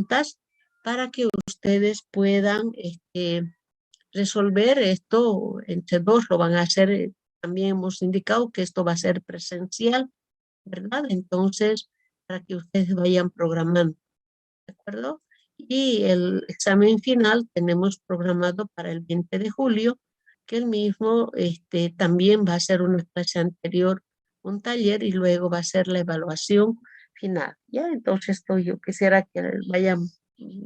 preguntas para que ustedes puedan resolver esto entre dos. Lo van a hacer, también hemos indicado que esto va a ser presencial, ¿verdad? Entonces, para que ustedes vayan programando, ¿de acuerdo? Y el examen final tenemos programado para el 20 de julio, que el mismo también va a ser una clase anterior, un taller, y luego va a ser la evaluación final. Ya, entonces yo quisiera que vayan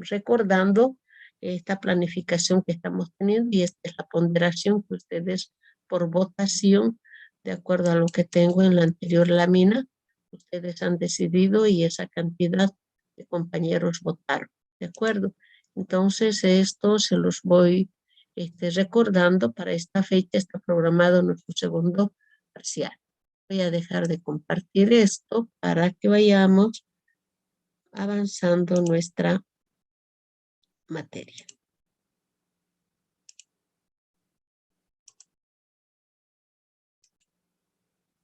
recordando esta planificación que estamos teniendo, y esta es la ponderación que ustedes por votación, de acuerdo a lo que tengo en la anterior lámina, ustedes han decidido y esa cantidad de compañeros votaron. ¿De acuerdo? Entonces, esto se los voy recordando. Para esta fecha está programado nuestro segundo parcial. Voy a dejar de compartir esto para que vayamos avanzando nuestra materia.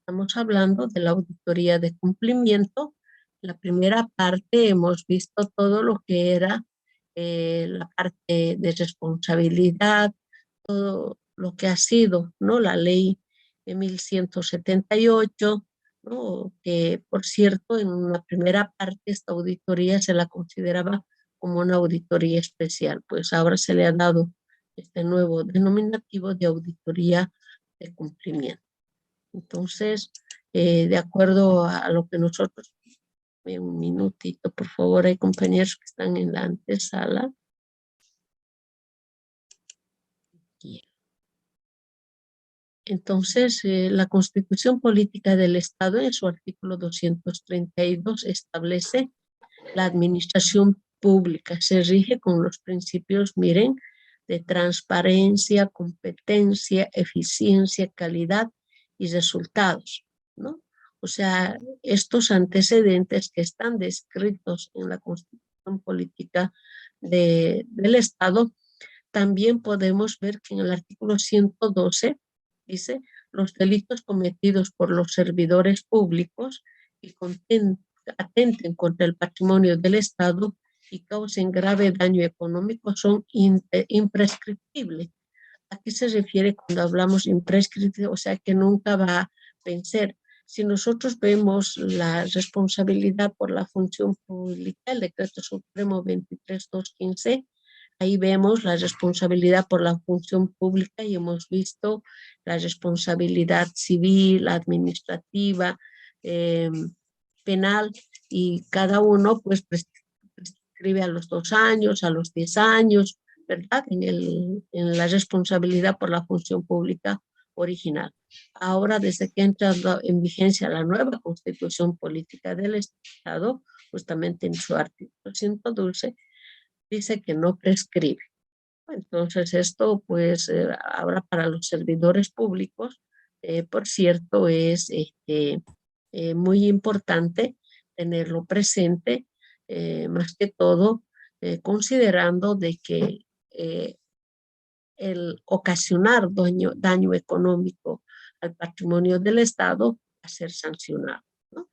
Estamos hablando de la auditoría de cumplimiento. La primera parte hemos visto todo lo que era la parte de responsabilidad, todo lo que ha sido, ¿no? La ley de 1178, ¿no? Que por cierto, en una primera parte esta auditoría se la consideraba como una auditoría especial, pues ahora se le ha dado este nuevo denominativo de auditoría de cumplimiento. Entonces, de acuerdo a lo que nosotros, un minutito, por favor, hay compañeros que están en la antesala. Entonces, la Constitución Política del Estado, en su artículo 232, establece la administración pública. Se rige con los principios, miren, de transparencia, competencia, eficiencia, calidad y resultados, ¿no? O sea, estos antecedentes que están descritos en la Constitución Política del Estado, también podemos ver que en el artículo 112 dice: los delitos cometidos por los servidores públicos y atenten contra el patrimonio del Estado y causen grave daño económico son imprescriptibles. ¿A qué se refiere cuando hablamos imprescriptible? O sea, que nunca va a vencer. Si nosotros vemos la responsabilidad por la función pública, el Decreto Supremo 23215, ahí vemos la responsabilidad por la función pública y hemos visto la responsabilidad civil, administrativa, penal, y cada uno pues prescribe a los 2 años, a los 10 años, ¿verdad? En la responsabilidad por la función pública original. Ahora, desde que entra en vigencia la nueva Constitución Política del Estado, justamente en su artículo 112, dice que no prescribe. Entonces, esto, pues, ahora para los servidores públicos, por cierto, es muy importante tenerlo presente, más que todo, considerando de que el ocasionar daño económico al patrimonio del Estado va a ser sancionado, ¿no?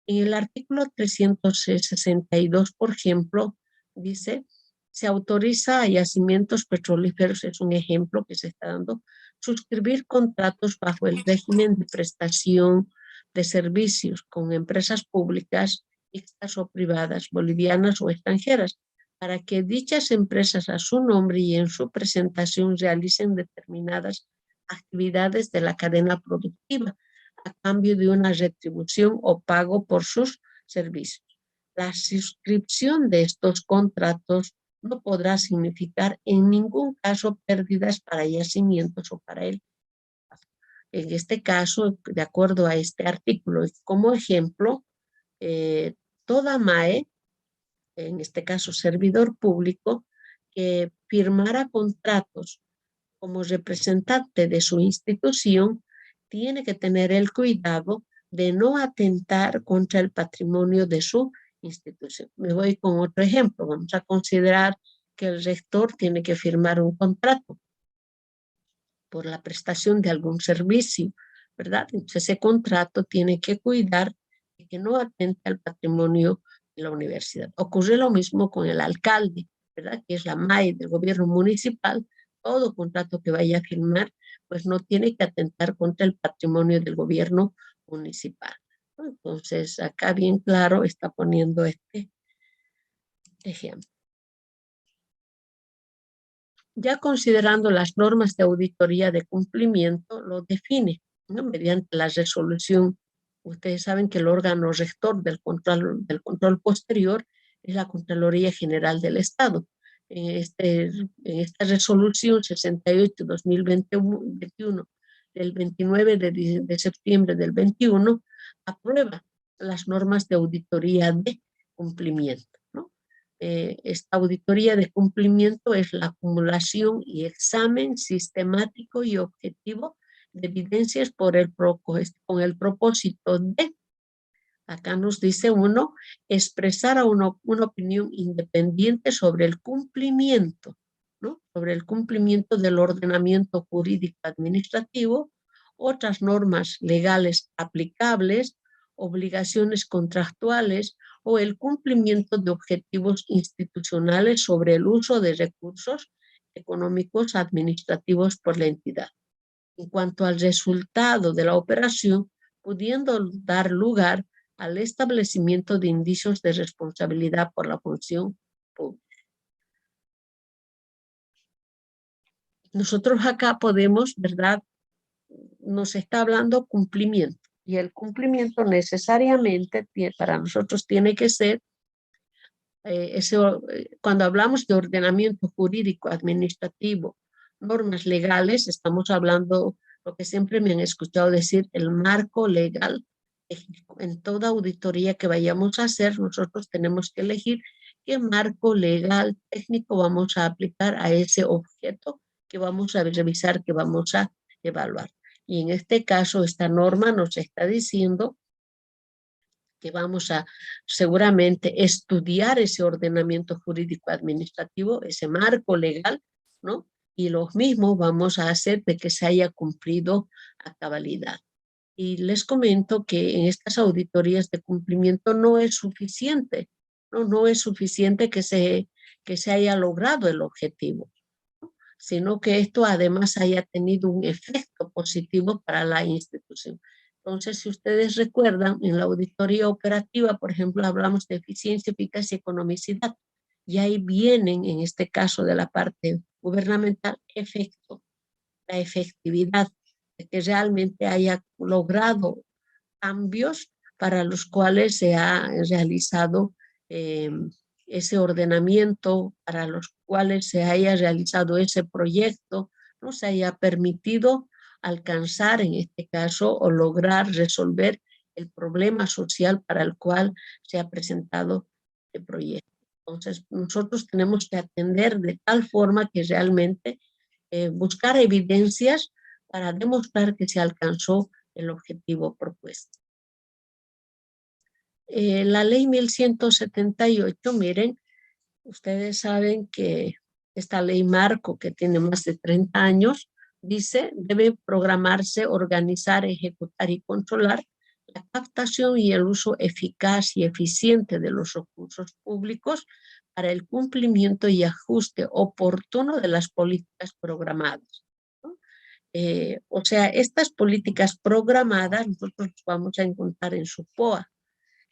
En el artículo 362, por ejemplo, dice: se autoriza a yacimientos petrolíferos, es un ejemplo que se está dando, suscribir contratos bajo el régimen de prestación de servicios con empresas públicas, mixtas o privadas, bolivianas o extranjeras, para que dichas empresas a su nombre y en su presentación realicen determinadas actividades de la cadena productiva a cambio de una retribución o pago por sus servicios. La suscripción de estos contratos no podrá significar en ningún caso pérdidas para yacimientos o para él. En este caso, de acuerdo a este artículo, como ejemplo, toda MAE, en este caso servidor público, que firmara contratos como representante de su institución, tiene que tener el cuidado de no atentar contra el patrimonio de su institución. Me voy con otro ejemplo. Vamos a considerar que el rector tiene que firmar un contrato por la prestación de algún servicio, ¿verdad? Entonces ese contrato tiene que cuidar de que no atente al patrimonio de la universidad. Ocurre lo mismo con el alcalde, ¿verdad? Que es la MAE del gobierno municipal. Todo contrato que vaya a firmar, pues no tiene que atentar contra el patrimonio del gobierno municipal, ¿no? Entonces, acá bien claro está poniendo este ejemplo. Ya considerando las normas de auditoría de cumplimiento, lo define, ¿no? Mediante la resolución. Ustedes saben que el órgano rector del control posterior es la Contraloría General del Estado. En esta resolución 68-2021 del 29 de septiembre del 21 aprueba las normas de auditoría de cumplimiento, ¿no? Esta auditoría de cumplimiento es la acumulación y examen sistemático y objetivo de evidencias con el propósito de, acá nos dice uno, expresar una opinión independiente sobre el cumplimiento, ¿no? Sobre el cumplimiento del ordenamiento jurídico administrativo, otras normas legales aplicables, obligaciones contractuales o el cumplimiento de objetivos institucionales sobre el uso de recursos económicos administrativos por la entidad. En cuanto al resultado de la operación, pudiendo dar lugar al establecimiento de indicios de responsabilidad por la función pública. Nosotros acá podemos, ¿verdad? Nos está hablando cumplimiento, y el cumplimiento necesariamente para nosotros tiene que ser cuando hablamos de ordenamiento jurídico, administrativo, normas legales, estamos hablando lo que siempre me han escuchado decir, el marco legal técnico. En toda auditoría que vayamos a hacer, nosotros tenemos que elegir qué marco legal técnico vamos a aplicar a ese objeto que vamos a revisar, que vamos a evaluar. Y en este caso, esta norma nos está diciendo que vamos a seguramente estudiar ese ordenamiento jurídico administrativo, ese marco legal, ¿no? Y los mismos vamos a hacer de que se haya cumplido a cabalidad. Y les comento que en estas auditorías de cumplimiento no es suficiente, ¿no? No es suficiente que se haya logrado el objetivo, ¿no? Sino que esto además haya tenido un efecto positivo para la institución. Entonces, si ustedes recuerdan, en la auditoría operativa, por ejemplo, hablamos de eficiencia, eficacia y economicidad, y ahí vienen, en este caso de la parte gubernamental, la efectividad, de que realmente haya logrado cambios para los cuales se ha realizado ese ordenamiento, para los cuales se haya realizado ese proyecto, no se haya permitido alcanzar, en este caso, o lograr resolver el problema social para el cual se ha presentado el proyecto. Entonces, nosotros tenemos que atender de tal forma que realmente buscar evidencias para demostrar que se alcanzó el objetivo propuesto. La ley 1178, miren, ustedes saben que esta ley marco, que tiene más de 30 años, dice, debe programarse, organizar, ejecutar y controlar la captación y el uso eficaz y eficiente de los recursos públicos para el cumplimiento y ajuste oportuno de las políticas programadas, ¿no? O sea, estas políticas programadas nosotros las vamos a encontrar en su POA,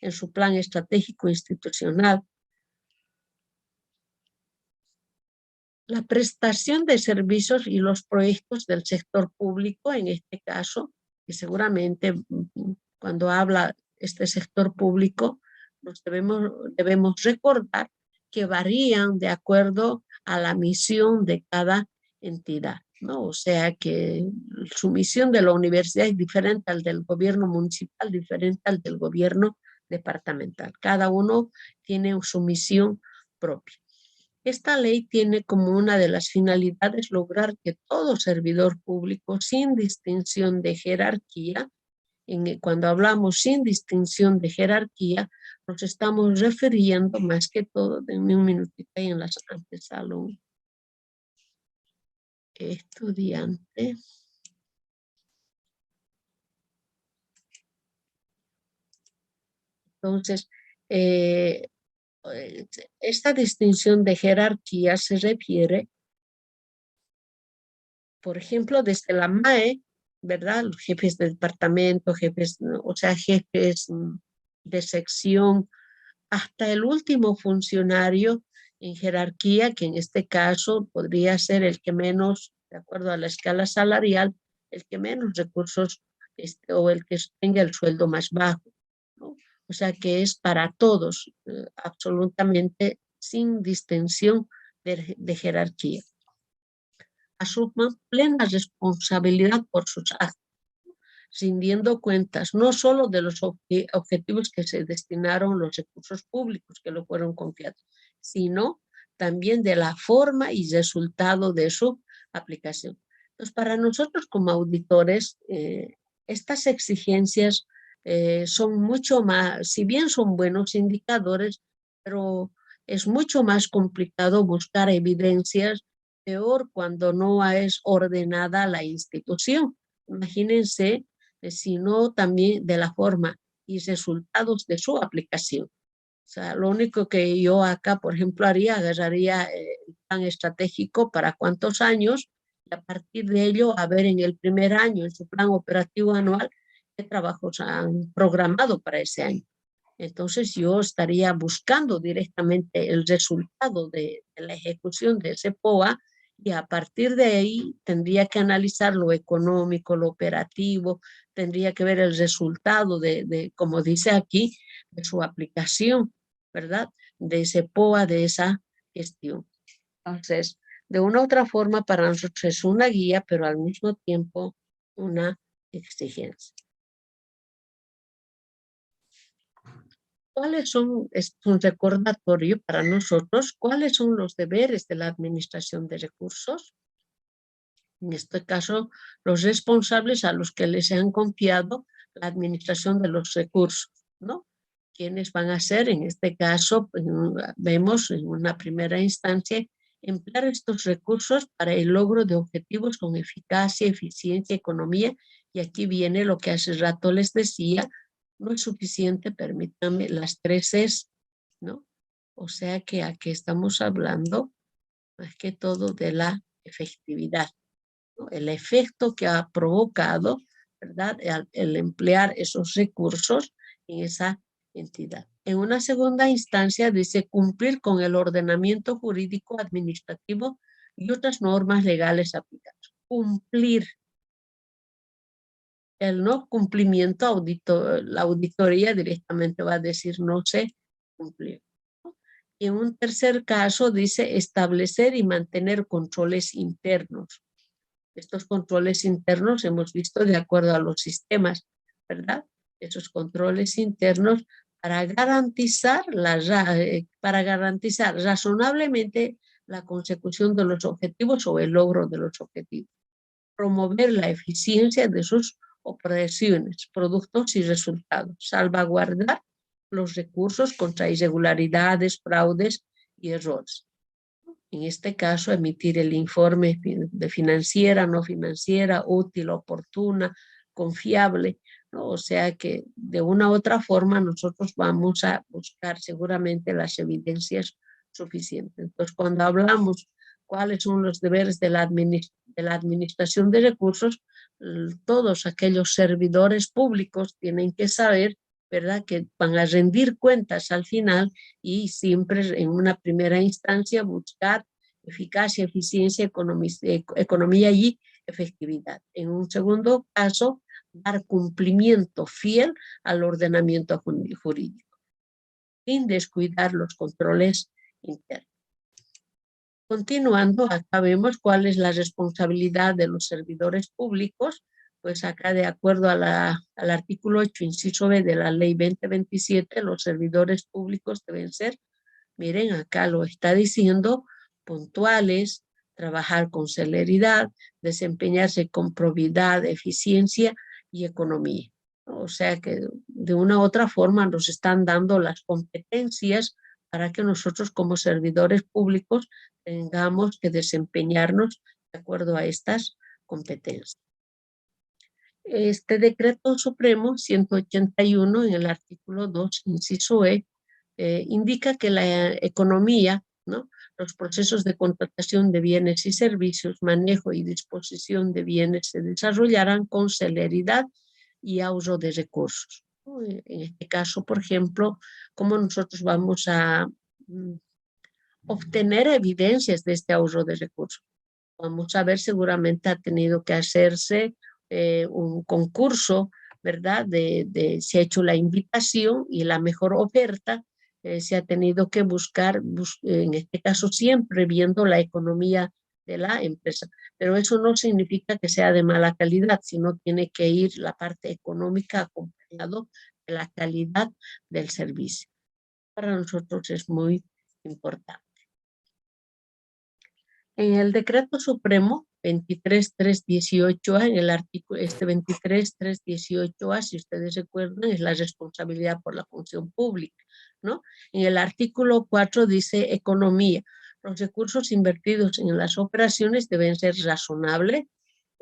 en su plan estratégico institucional. La prestación de servicios y los proyectos del sector público, en este caso, que seguramente cuando habla este sector público, nos debemos recordar que varían de acuerdo a la misión de cada entidad, ¿no? O sea que su misión de la universidad es diferente al del gobierno municipal, diferente al del gobierno departamental. Cada uno tiene su misión propia. Esta ley tiene como una de las finalidades lograr que todo servidor público, sin distinción de jerarquía, cuando hablamos sin distinción de jerarquía, nos estamos refiriendo más que todo, denme un minutito ahí en las antesala un estudiante. Entonces, esta distinción de jerarquía se refiere, por ejemplo, desde la MAE, ¿verdad? Los jefes de departamento, jefes, o sea, jefes de sección, hasta el último funcionario en jerarquía, que en este caso podría ser el que menos, de acuerdo a la escala salarial, el que menos recursos o el que tenga el sueldo más bajo, ¿no? O sea que es para todos, absolutamente sin distinción de jerarquía. Asuman plena responsabilidad por sus actos, rindiendo cuentas no solo de los objetivos que se destinaron los recursos públicos que lo fueron confiados, sino también de la forma y resultado de su aplicación. Entonces, para nosotros como auditores, estas exigencias son mucho más, si bien son buenos indicadores, pero es mucho más complicado buscar evidencias, peor cuando no es ordenada la institución. Imagínense, sino también de la forma y resultados de su aplicación. O sea, lo único que yo acá, por ejemplo, agarraría el plan estratégico para cuántos años y a partir de ello, a ver en el primer año, en su plan operativo anual, qué trabajos han programado para ese año. Entonces yo estaría buscando directamente el resultado de la ejecución de ese POA y a partir de ahí tendría que analizar lo económico, lo operativo, tendría que ver el resultado como dice aquí, de su aplicación, ¿verdad? De ese POA, de esa gestión. Entonces, de una u otra forma, para nosotros es una guía, pero al mismo tiempo una exigencia. ¿Cuáles son, es un recordatorio para nosotros, cuáles son los deberes de la administración de recursos? En este caso, los responsables a los que les han confiado la administración de los recursos, ¿no? ¿Quiénes van a ser? En este caso, vemos en una primera instancia, emplear estos recursos para el logro de objetivos con eficacia, eficiencia, economía, y aquí viene lo que hace rato les decía, no es suficiente, permítanme, las 3 Cs, ¿no? O sea que aquí estamos hablando más que todo de la efectividad, ¿no? El efecto que ha provocado, ¿verdad? El emplear esos recursos en esa entidad. En una segunda instancia dice cumplir con el ordenamiento jurídico administrativo y otras normas legales aplicadas. Cumplir. El no cumplimiento, la auditoría directamente va a decir no se cumplió. Y en un tercer caso dice establecer y mantener controles internos. Estos controles internos hemos visto de acuerdo a los sistemas, ¿verdad? Esos controles internos para garantizar razonablemente la consecución de los objetivos o el logro de los objetivos. Promover la eficiencia de sus operaciones, productos y resultados. Salvaguardar los recursos contra irregularidades, fraudes y errores. En este caso, emitir el informe de financiera, no financiera, útil, oportuna, confiable, ¿no? O sea que de una u otra forma nosotros vamos a buscar seguramente las evidencias suficientes. Entonces, cuando hablamos cuáles son los deberes de la administración de recursos, todos aquellos servidores públicos tienen que saber, ¿verdad?, que van a rendir cuentas al final y siempre en una primera instancia buscar eficacia, eficiencia, economía y efectividad. En un segundo caso, dar cumplimiento fiel al ordenamiento jurídico, sin descuidar los controles internos. Continuando, acá vemos cuál es la responsabilidad de los servidores públicos, pues acá de acuerdo al artículo 8, inciso B de la ley 2027, los servidores públicos deben ser, miren, acá lo está diciendo, puntuales, trabajar con celeridad, desempeñarse con probidad, eficiencia y economía. O sea que de una u otra forma nos están dando las competencias para que nosotros como servidores públicos tengamos que desempeñarnos de acuerdo a estas competencias. Este decreto supremo 181 en el artículo 2, inciso E, indica que la economía, ¿no?, los procesos de contratación de bienes y servicios, manejo y disposición de bienes se desarrollarán con celeridad y ahorro de recursos. En este caso, por ejemplo, cómo nosotros vamos a obtener evidencias de este ahorro de recursos. Vamos a ver, seguramente ha tenido que hacerse un concurso, ¿verdad? Se ha hecho la invitación y la mejor oferta se ha tenido que buscar, en este caso siempre viendo la economía de la empresa. Pero eso no significa que sea de mala calidad, sino tiene que ir la parte económica acompañado de la calidad del servicio. Para nosotros es muy importante. En el decreto supremo 23318A, en el artículo 23318A, si ustedes recuerdan, es la responsabilidad por la función pública, ¿no? En el artículo 4 dice economía. Los recursos invertidos en las operaciones deben ser razonables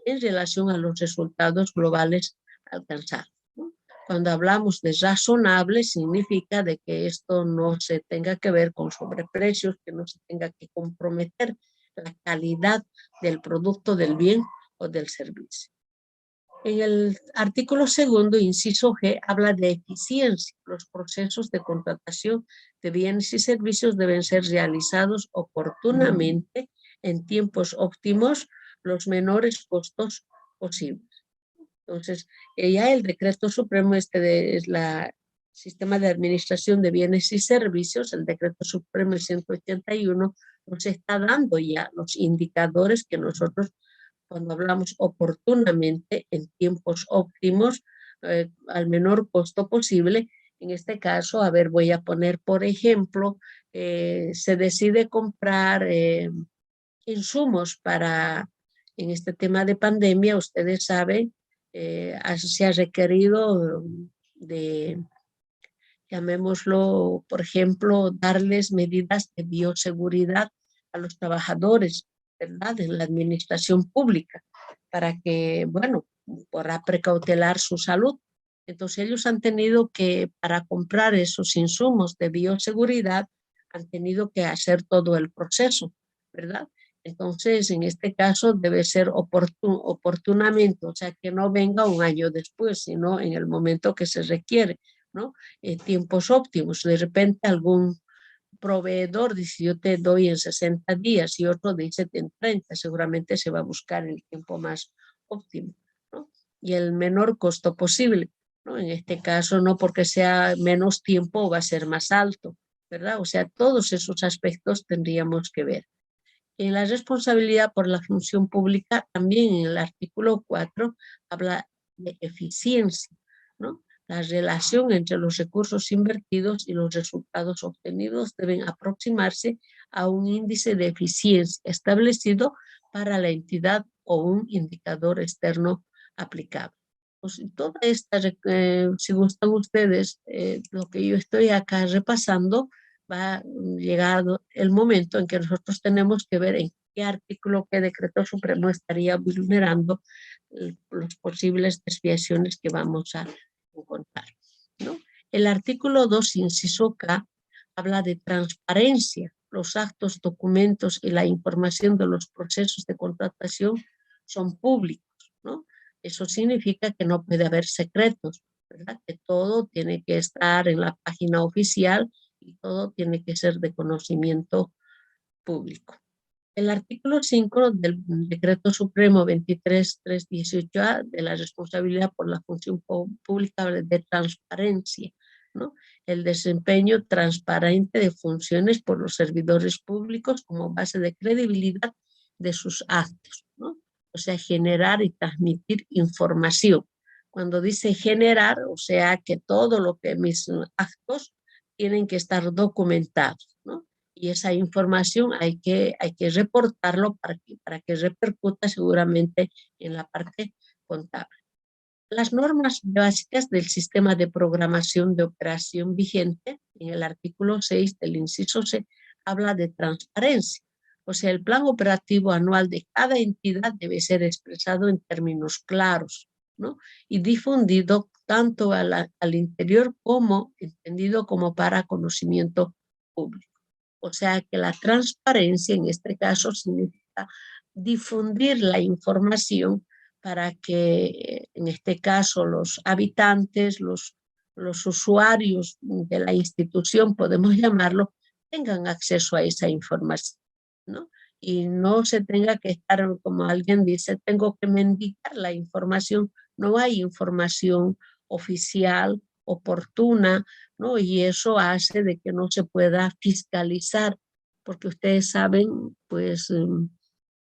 en relación a los resultados globales alcanzados, ¿no? Cuando hablamos de razonable, significa de que esto no se tenga que ver con sobreprecios, que no se tenga que comprometer la calidad del producto, del bien o del servicio. En el artículo segundo, inciso G, habla de eficiencia. Los procesos de contratación de bienes y servicios deben ser realizados oportunamente, en tiempos óptimos, los menores costos posibles. Entonces, ya el decreto supremo es la Sistema de Administración de Bienes y Servicios, el decreto supremo 181, nos está dando ya los indicadores que nosotros, cuando hablamos oportunamente, en tiempos óptimos, al menor costo posible. En este caso, a ver, voy a poner, por ejemplo, se decide comprar insumos para, en este tema de pandemia, ustedes saben, se ha requerido de, llamémoslo, por ejemplo, darles medidas de bioseguridad a los trabajadores, ¿verdad?, en la administración pública, para que, bueno, para precautelar su salud. Entonces ellos han tenido que, para comprar esos insumos de bioseguridad, han tenido que hacer todo el proceso, ¿verdad? Entonces, en este caso debe ser oportunamente, o sea, que no venga un año después, sino en el momento que se requiere, ¿no? Tiempos óptimos. De repente algún proveedor dice, yo te doy en 60 días y otro dice en 30, seguramente se va a buscar el tiempo más óptimo, ¿no?, y el menor costo posible, ¿no? En este caso, no porque sea menos tiempo va a ser más alto, ¿verdad? O sea, todos esos aspectos tendríamos que ver. En la responsabilidad por la función pública, también en el artículo 4 habla de eficiencia, ¿no? La relación entre los recursos invertidos y los resultados obtenidos deben aproximarse a un índice de eficiencia establecido para la entidad o un indicador externo aplicable. Pues, toda esta, si gustan ustedes, lo que yo estoy acá repasando, va llegado el momento en que nosotros tenemos que ver en qué artículo, qué decreto supremo estaría vulnerando las posibles desviaciones que vamos a encontrar, ¿no? El artículo 2, inciso K, habla de transparencia. Los actos, documentos y la información de los procesos de contratación son públicos, ¿no? Eso significa que no puede haber secretos, ¿verdad? Que todo tiene que estar en la página oficial y todo tiene que ser de conocimiento público. El artículo 5 del Decreto Supremo 23318A de la responsabilidad por la función pública de transparencia, ¿no? El desempeño transparente de funciones por los servidores públicos como base de credibilidad de sus actos, ¿no? O sea, generar y transmitir información. Cuando dice generar, o sea, que todo lo que mis actos tienen que estar documentados, ¿no? Y esa información hay que reportarlo para que repercuta seguramente en la parte contable. Las normas básicas del sistema de programación de operación vigente, en el artículo 6 del inciso C, habla de transparencia. O sea, el plan operativo anual de cada entidad debe ser expresado en términos claros, ¿no? Y difundido tanto al interior como entendido como para conocimiento público. O sea que la transparencia en este caso significa difundir la información para que en este caso los habitantes, los usuarios de la institución, podemos llamarlo, tengan acceso a esa información, ¿no? Y no se tenga que estar, como alguien dice, tengo que mendigar la información. No hay información oficial, oportuna, ¿no? Y eso hace de que no se pueda fiscalizar, porque ustedes saben, pues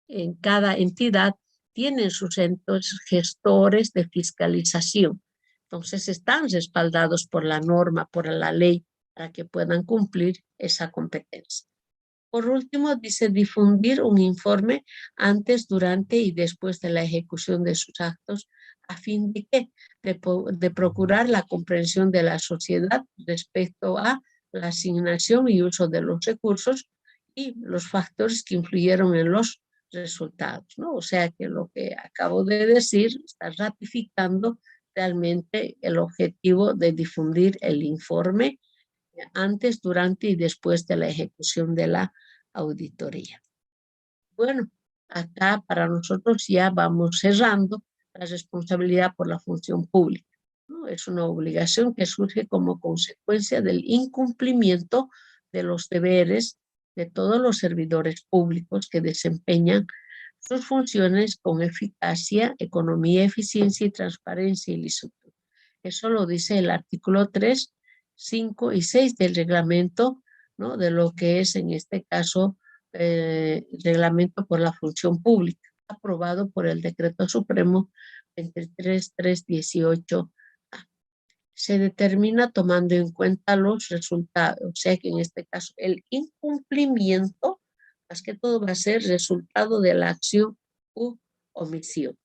en cada entidad tienen sus entes gestores de fiscalización. Entonces están respaldados por la norma, por la ley, para que puedan cumplir esa competencia. Por último, dice difundir un informe antes, durante y después de la ejecución de sus actos, a fin de que de procurar la comprensión de la sociedad respecto a la asignación y uso de los recursos y los factores que influyeron en los resultados, ¿no? O sea que lo que acabo de decir está ratificando realmente el objetivo de difundir el informe antes, durante y después de la ejecución de la auditoría. Bueno, acá para nosotros ya vamos cerrando la responsabilidad por la función pública, ¿no? Es una obligación que surge como consecuencia del incumplimiento de los deberes de todos los servidores públicos que desempeñan sus funciones con eficacia, economía, eficiencia y transparencia y licitud. Eso lo dice el artículo 3, 5 y 6 del reglamento, ¿no? De lo que es en este caso reglamento por la función pública, aprobado por el Decreto Supremo 23318. Se determina tomando en cuenta los resultados, o sea que en este caso el incumplimiento, más que todo va a ser resultado de la acción u omisión.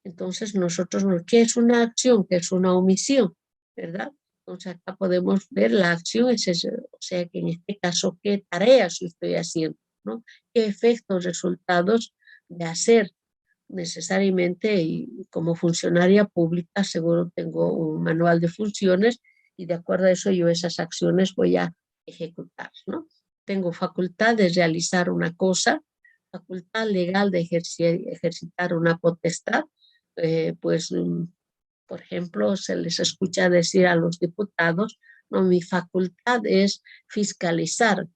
Entonces nosotros, ¿qué es una acción? ¿Qué es una omisión? ¿Verdad? Entonces acá podemos ver la acción, o sea que en este caso, ¿qué tareas estoy haciendo? ¿No? ¿Qué efectos, resultados de hacer? Necesariamente, y como funcionaria pública seguro tengo un manual de funciones y de acuerdo a eso yo esas acciones voy a ejecutar, ¿no? Tengo facultad de realizar una cosa, facultad legal de ejercitar una potestad, pues por ejemplo, se les escucha decir a los diputados, no, mi facultad es fiscalizar.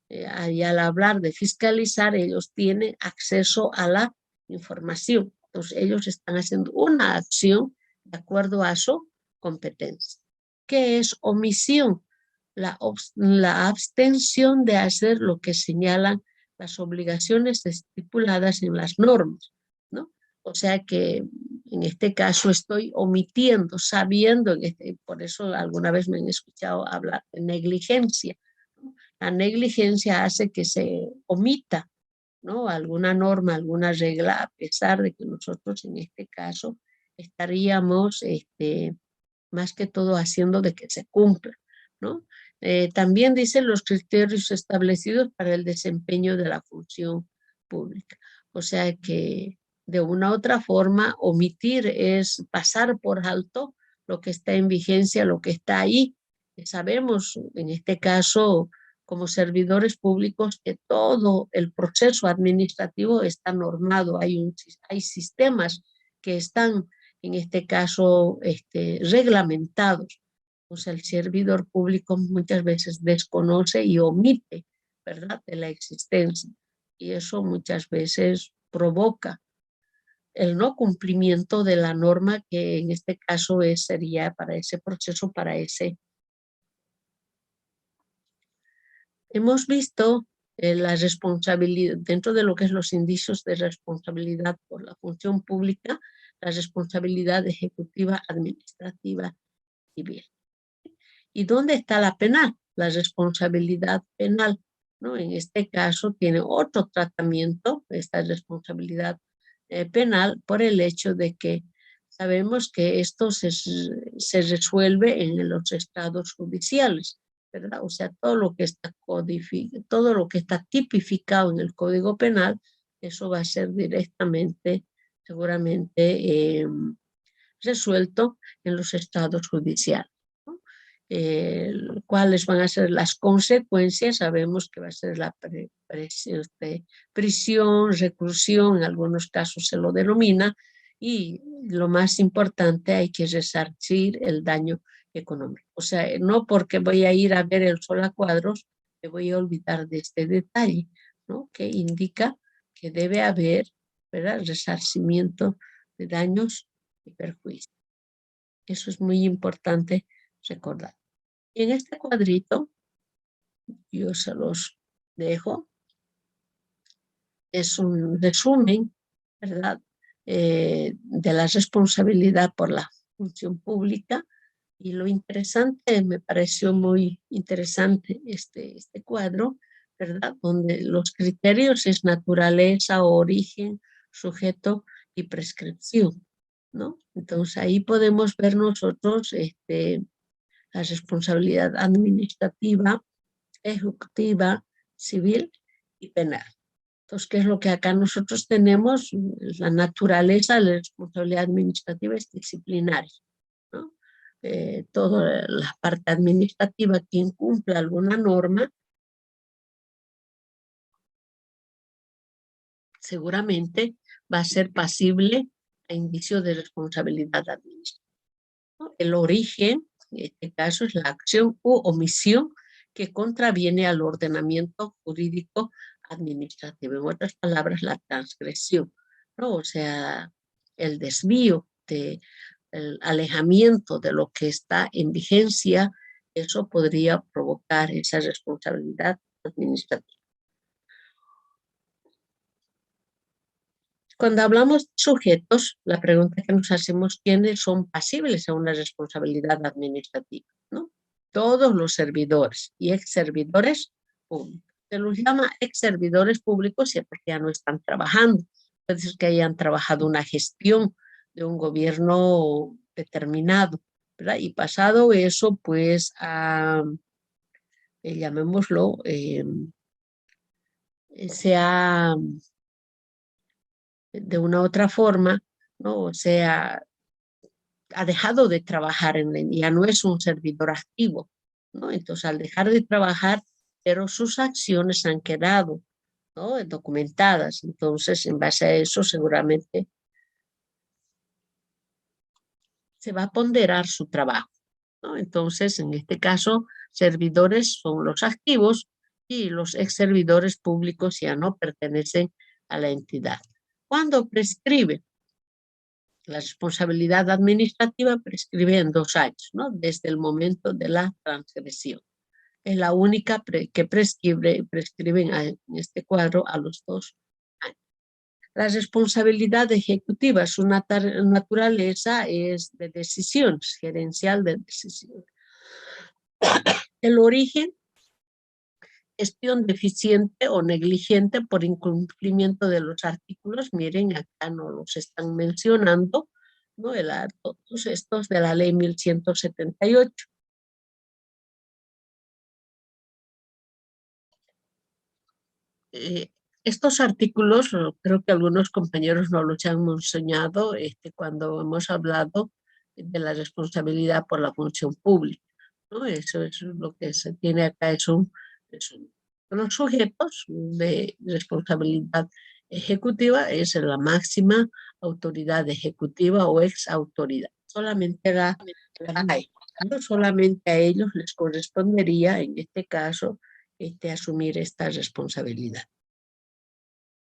Y al hablar de fiscalizar, ellos tienen acceso a la información. Entonces, ellos están haciendo una acción de acuerdo a su competencia. ¿Qué es omisión? La abstención de hacer lo que señalan las obligaciones estipuladas en las normas, ¿no? O sea que en este caso estoy omitiendo, sabiendo, por eso alguna vez me han escuchado hablar de negligencia. La negligencia hace que se omita, ¿no? Alguna norma, alguna regla, a pesar de que nosotros en este caso estaríamos más que todo haciendo de que se cumpla, ¿no? También dicen los criterios establecidos para el desempeño de la función pública. O sea que de una u otra forma, omitir es pasar por alto lo que está en vigencia, lo que está ahí. Sabemos, en este caso, como servidores públicos, que todo el proceso administrativo está normado. Hay sistemas que están en este caso reglamentados. O sea, el servidor público muchas veces desconoce y omite, ¿verdad?, de la existencia. Y eso muchas veces provoca el no cumplimiento de la norma que en este caso sería para ese proceso, para ese. Hemos visto la responsabilidad, dentro de lo que es los indicios de responsabilidad por la función pública, la responsabilidad ejecutiva, administrativa, civil. ¿Y dónde está la penal? La responsabilidad penal, ¿no? En este caso tiene otro tratamiento, esta responsabilidad penal, por el hecho de que sabemos que esto se resuelve en los estados judiciales, ¿verdad? O sea, todo lo que está todo lo que está tipificado en el Código Penal, eso va a ser directamente, seguramente, resuelto en los estados judiciales, ¿no? ¿Cuáles van a ser las consecuencias? Sabemos que va a ser la prisión, reclusión, en algunos casos se lo denomina, y lo más importante, hay que resarcir el daño económico. O sea, no porque voy a ir a ver el sol a cuadros, me voy a olvidar de este detalle, ¿no? Que indica que debe haber, ¿verdad?, resarcimiento de daños y perjuicios. Eso es muy importante recordar. Y en este cuadrito, yo se los dejo, es un resumen, ¿verdad?, de la responsabilidad por la función pública. Y lo interesante, me pareció muy interesante este cuadro, ¿verdad?, donde los criterios es naturaleza, origen, sujeto y prescripción, ¿no? Entonces ahí podemos ver nosotros la responsabilidad administrativa, ejecutiva, civil y penal. Entonces, ¿qué es lo que acá nosotros tenemos? La naturaleza, la responsabilidad administrativa es disciplinaria, ¿no? Toda la parte administrativa, quien cumpla alguna norma, seguramente va a ser pasible a indicio de responsabilidad administrativa, ¿no? El origen, en este caso, es la acción u omisión que contraviene al ordenamiento jurídico administrativo. En otras palabras, la transgresión, ¿no? O sea, el desvío, el alejamiento de lo que está en vigencia, eso podría provocar esa responsabilidad administrativa. Cuando hablamos de sujetos, la pregunta que nos hacemos, ¿quiénes son pasibles a una responsabilidad administrativa?, ¿no? Todos los servidores y ex servidores públicos. Se los llama ex servidores públicos porque ya no están trabajando. Puede ser que hayan trabajado una gestión de un gobierno determinado, ¿verdad? Y pasado eso, pues, llamémoslo, se ha de una u otra forma, ¿no? O sea, ha dejado de trabajar ya no es un servidor activo, ¿no? Entonces, al dejar de trabajar, pero sus acciones han quedado, ¿no?, documentadas. Entonces, en base a eso, seguramente se va a ponderar su trabajo, ¿no? Entonces, en este caso, servidores son los activos y los ex servidores públicos ya no pertenecen a la entidad. ¿Cuándo prescribe? La responsabilidad administrativa prescribe en 2 años, ¿no?, desde el momento de la transgresión. Es la única que prescriben en este cuadro a los 2 años. La responsabilidad ejecutiva, su naturaleza es de decisiones, gerencial de decisiones. El origen, gestión deficiente o negligente por incumplimiento de los artículos. Miren, acá no los están mencionando, ¿no? Todos estos de la ley 1178. Estos artículos, creo que algunos compañeros nos los han enseñado cuando hemos hablado de la responsabilidad por la función pública, ¿no? Eso es lo que se tiene acá, son los sujetos de responsabilidad ejecutiva, es la máxima autoridad ejecutiva o ex autoridad. Solamente la hay, ¿no? Solamente a ellos les correspondería, en este caso, asumir esta responsabilidad.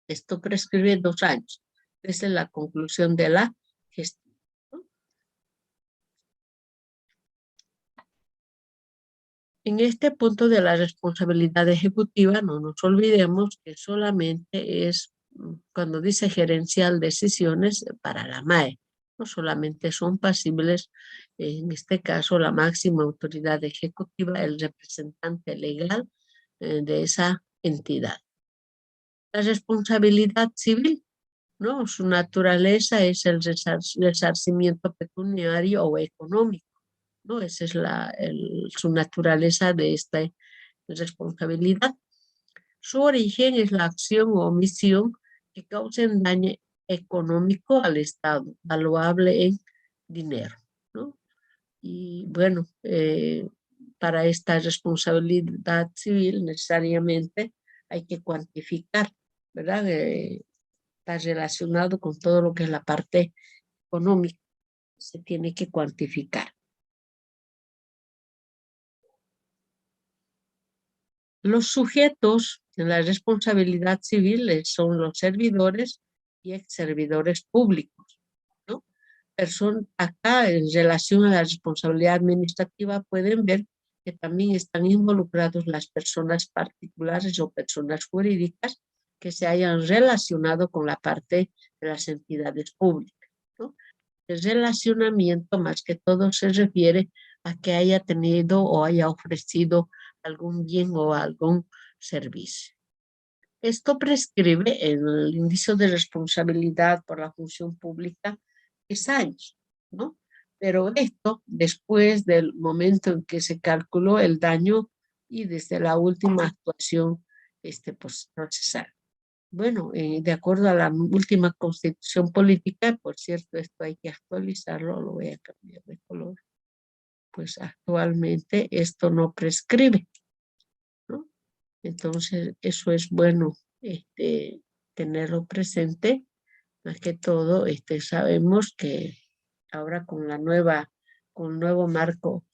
Esto prescribe 2 años desde la conclusión de la gestión, ¿no? En este punto de la responsabilidad ejecutiva, no nos olvidemos que solamente es cuando dice gerencial decisiones para la MAE. No solamente son pasibles, en este caso, la máxima autoridad ejecutiva, el representante legal de esa entidad. La responsabilidad civil, ¿no? Su naturaleza es el resarcimiento pecuniario o económico, ¿no? Esa es su naturaleza de esta responsabilidad. Su origen es la acción o omisión que causen daño económico al Estado, valuable en dinero, ¿no? Y bueno, para esta responsabilidad civil necesariamente hay que cuantificar, ¿verdad? Está relacionado con todo lo que es la parte económica, se tiene que cuantificar. Los sujetos de la responsabilidad civil son los servidores y ex servidores públicos, ¿no? Acá, en relación a la responsabilidad administrativa, pueden ver que también están involucrados las personas particulares o personas jurídicas que se hayan relacionado con la parte de las entidades públicas, ¿no? El relacionamiento, más que todo, se refiere a que haya tenido o haya ofrecido algún bien o algún servicio. Esto prescribe en el índice de responsabilidad por la función pública 10 años, ¿no? Pero esto después del momento en que se calculó el daño y desde la última actuación pues, procesal. Bueno, de acuerdo a la última constitución política, por cierto, esto hay que actualizarlo, lo voy a cambiar de color, pues actualmente esto no prescribe, ¿no? Entonces, eso es bueno tenerlo presente. Más que todo, sabemos que ahora con con el nuevo marco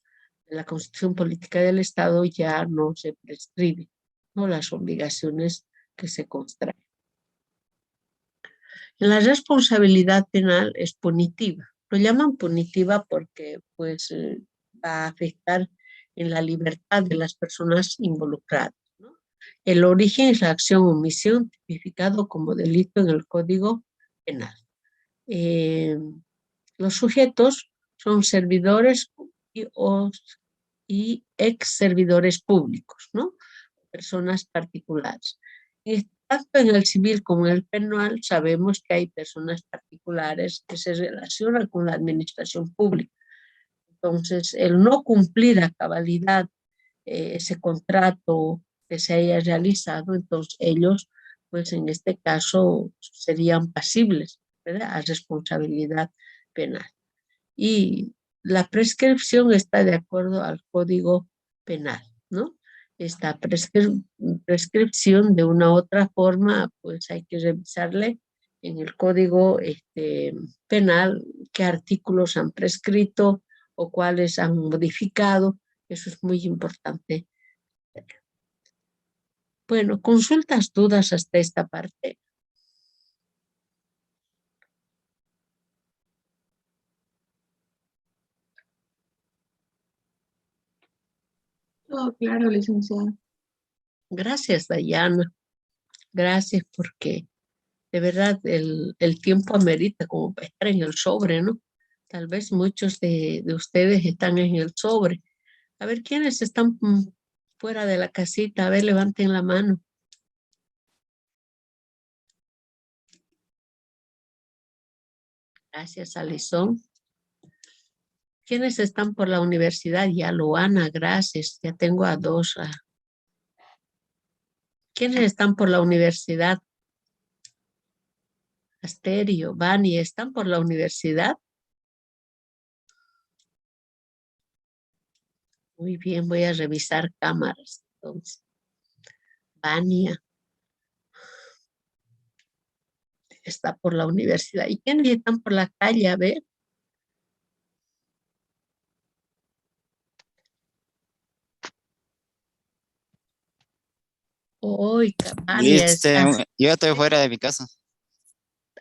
de la Constitución Política del Estado ya no se prescribe, ¿no? Las obligaciones que se contraen. La responsabilidad penal es punitiva. Lo llaman punitiva porque pues, va a afectar en la libertad de las personas involucradas, ¿no? El origen es la acción o omisión tipificado como delito en el Código Penal. Los sujetos son servidores y ex servidores públicos, ¿no? Personas particulares. Tanto en el civil como en el penal sabemos que hay personas particulares que se relacionan con la administración pública. Entonces, el no cumplir a cabalidad ese contrato que se haya realizado, entonces ellos, pues en este caso, serían pasibles, ¿verdad?, a responsabilidad penal. Y la prescripción está de acuerdo al Código Penal, ¿no? Esta prescripción de una u otra forma, pues hay que revisarle en el Código Penal qué artículos han prescrito o cuáles han modificado. Eso es muy importante. Bueno, consultas, dudas hasta esta parte. Todo claro, licenciada. Gracias, Dayana. Gracias porque de verdad el tiempo amerita como para estar en el sobre, ¿no? Tal vez muchos de ustedes están en el sobre. A ver, ¿quiénes están fuera de la casita? A ver, levanten la mano. Gracias, Alison. ¿Quiénes están por la universidad? Ya, Luana, gracias. Ya tengo a dos. ¿Quiénes están por la universidad? Asterio, Vani, ¿están por la universidad? Muy bien, voy a revisar cámaras. Entonces, Vania está por la universidad. ¿Y quiénes están por la calle? A ver. Uy, Vania está. Yo estoy fuera de mi casa.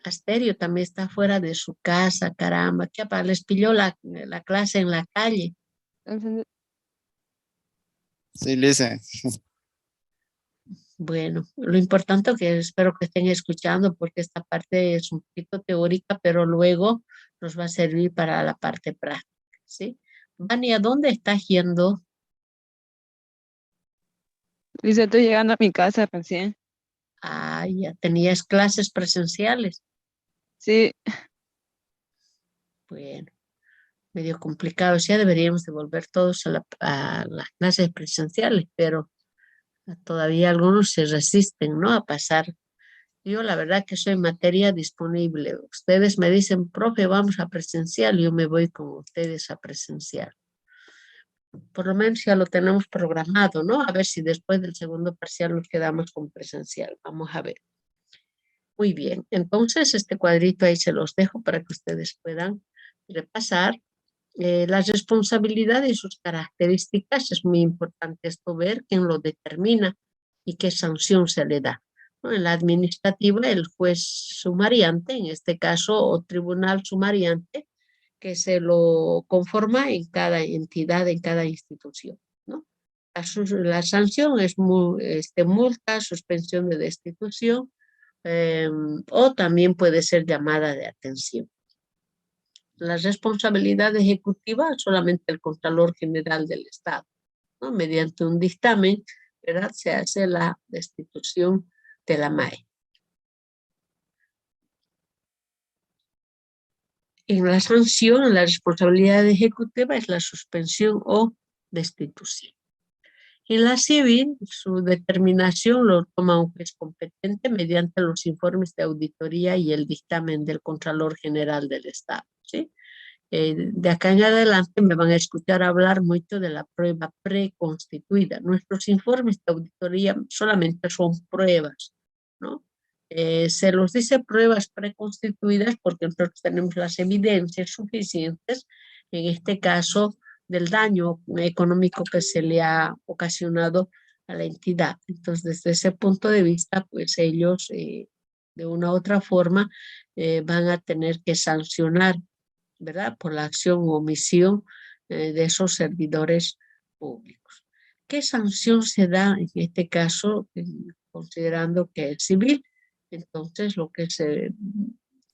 Asterio también está fuera de su casa, caramba. ¿Qué pasa? Les pilló la clase en la calle. Sí, Lice. Bueno, lo importante que espero que estén escuchando porque esta parte es un poquito teórica, pero luego nos va a servir para la parte práctica, ¿sí? Vania, ¿dónde estás yendo? Lice, estoy llegando a mi casa recién. Ah, ya tenías clases presenciales. Sí, Bueno, medio complicado. Ya deberíamos de volver todos a las clases presenciales, pero todavía algunos se resisten, ¿no?, a pasar Yo la verdad que soy materia disponible. Ustedes me dicen, profe, vamos a presencial, yo me voy con ustedes a presencial. Por lo menos ya lo tenemos programado, ¿no? A ver si después del segundo parcial nos quedamos con presencial. Vamos a ver. Muy bien, entonces este cuadrito ahí se los dejo para que ustedes puedan repasar. Las responsabilidades y sus características, es muy importante esto ver quién lo determina y qué sanción se le da. ¿No? En la administrativa, el juez sumariante, en este caso, o tribunal sumariante, que se lo conforma en cada entidad, en cada institución. ¿No? La sanción es multa, suspensión de destitución, o también puede ser llamada de atención. La responsabilidad ejecutiva solamente el Contralor General del Estado, ¿no? Mediante un dictamen, ¿verdad? Se hace la destitución de la MAE. En la sanción, la responsabilidad ejecutiva es la suspensión o destitución. En la civil, su determinación lo toma un juez competente mediante los informes de auditoría y el dictamen del Contralor General del Estado, ¿sí? De acá en adelante me van a escuchar hablar mucho de la prueba preconstituida. Nuestros informes de auditoría solamente son pruebas, ¿no? Se los dice pruebas preconstituidas porque nosotros tenemos las evidencias suficientes, en este caso, del daño económico que se le ha ocasionado a la entidad. Entonces, desde ese punto de vista, pues ellos, de una u otra forma, van a tener que sancionar, ¿verdad? Por la acción o omisión de esos servidores públicos. ¿Qué sanción se da en este caso, considerando que es civil? Entonces, lo que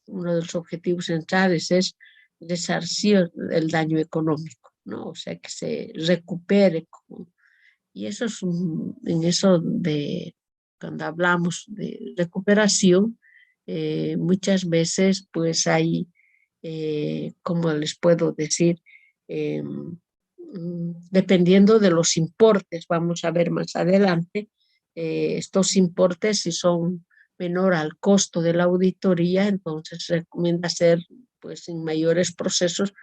uno de los objetivos centrales es resarcir el daño económico, ¿no? O sea, que se recupere. Y eso es en eso de, cuando hablamos de recuperación, muchas veces pues hay, ¿cómo les puedo decir? Dependiendo de los importes, vamos a ver más adelante, estos importes si son menor al costo de la auditoría, entonces se recomienda hacer, pues en mayores procesos,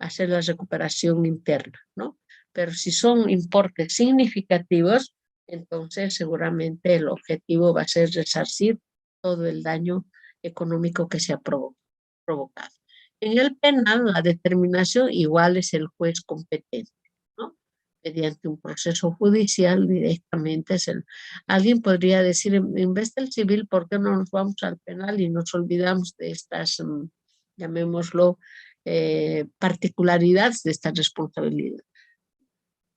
hacer la recuperación interna, ¿no? Pero si son importes significativos, entonces seguramente el objetivo va a ser resarcir todo el daño económico que se ha provocado. En el penal, la determinación igual es el juez competente, ¿no? Mediante un proceso judicial directamente alguien podría decir, en vez del civil, ¿por qué no nos vamos al penal y nos olvidamos de estas, llamémoslo, particularidades de esta responsabilidad?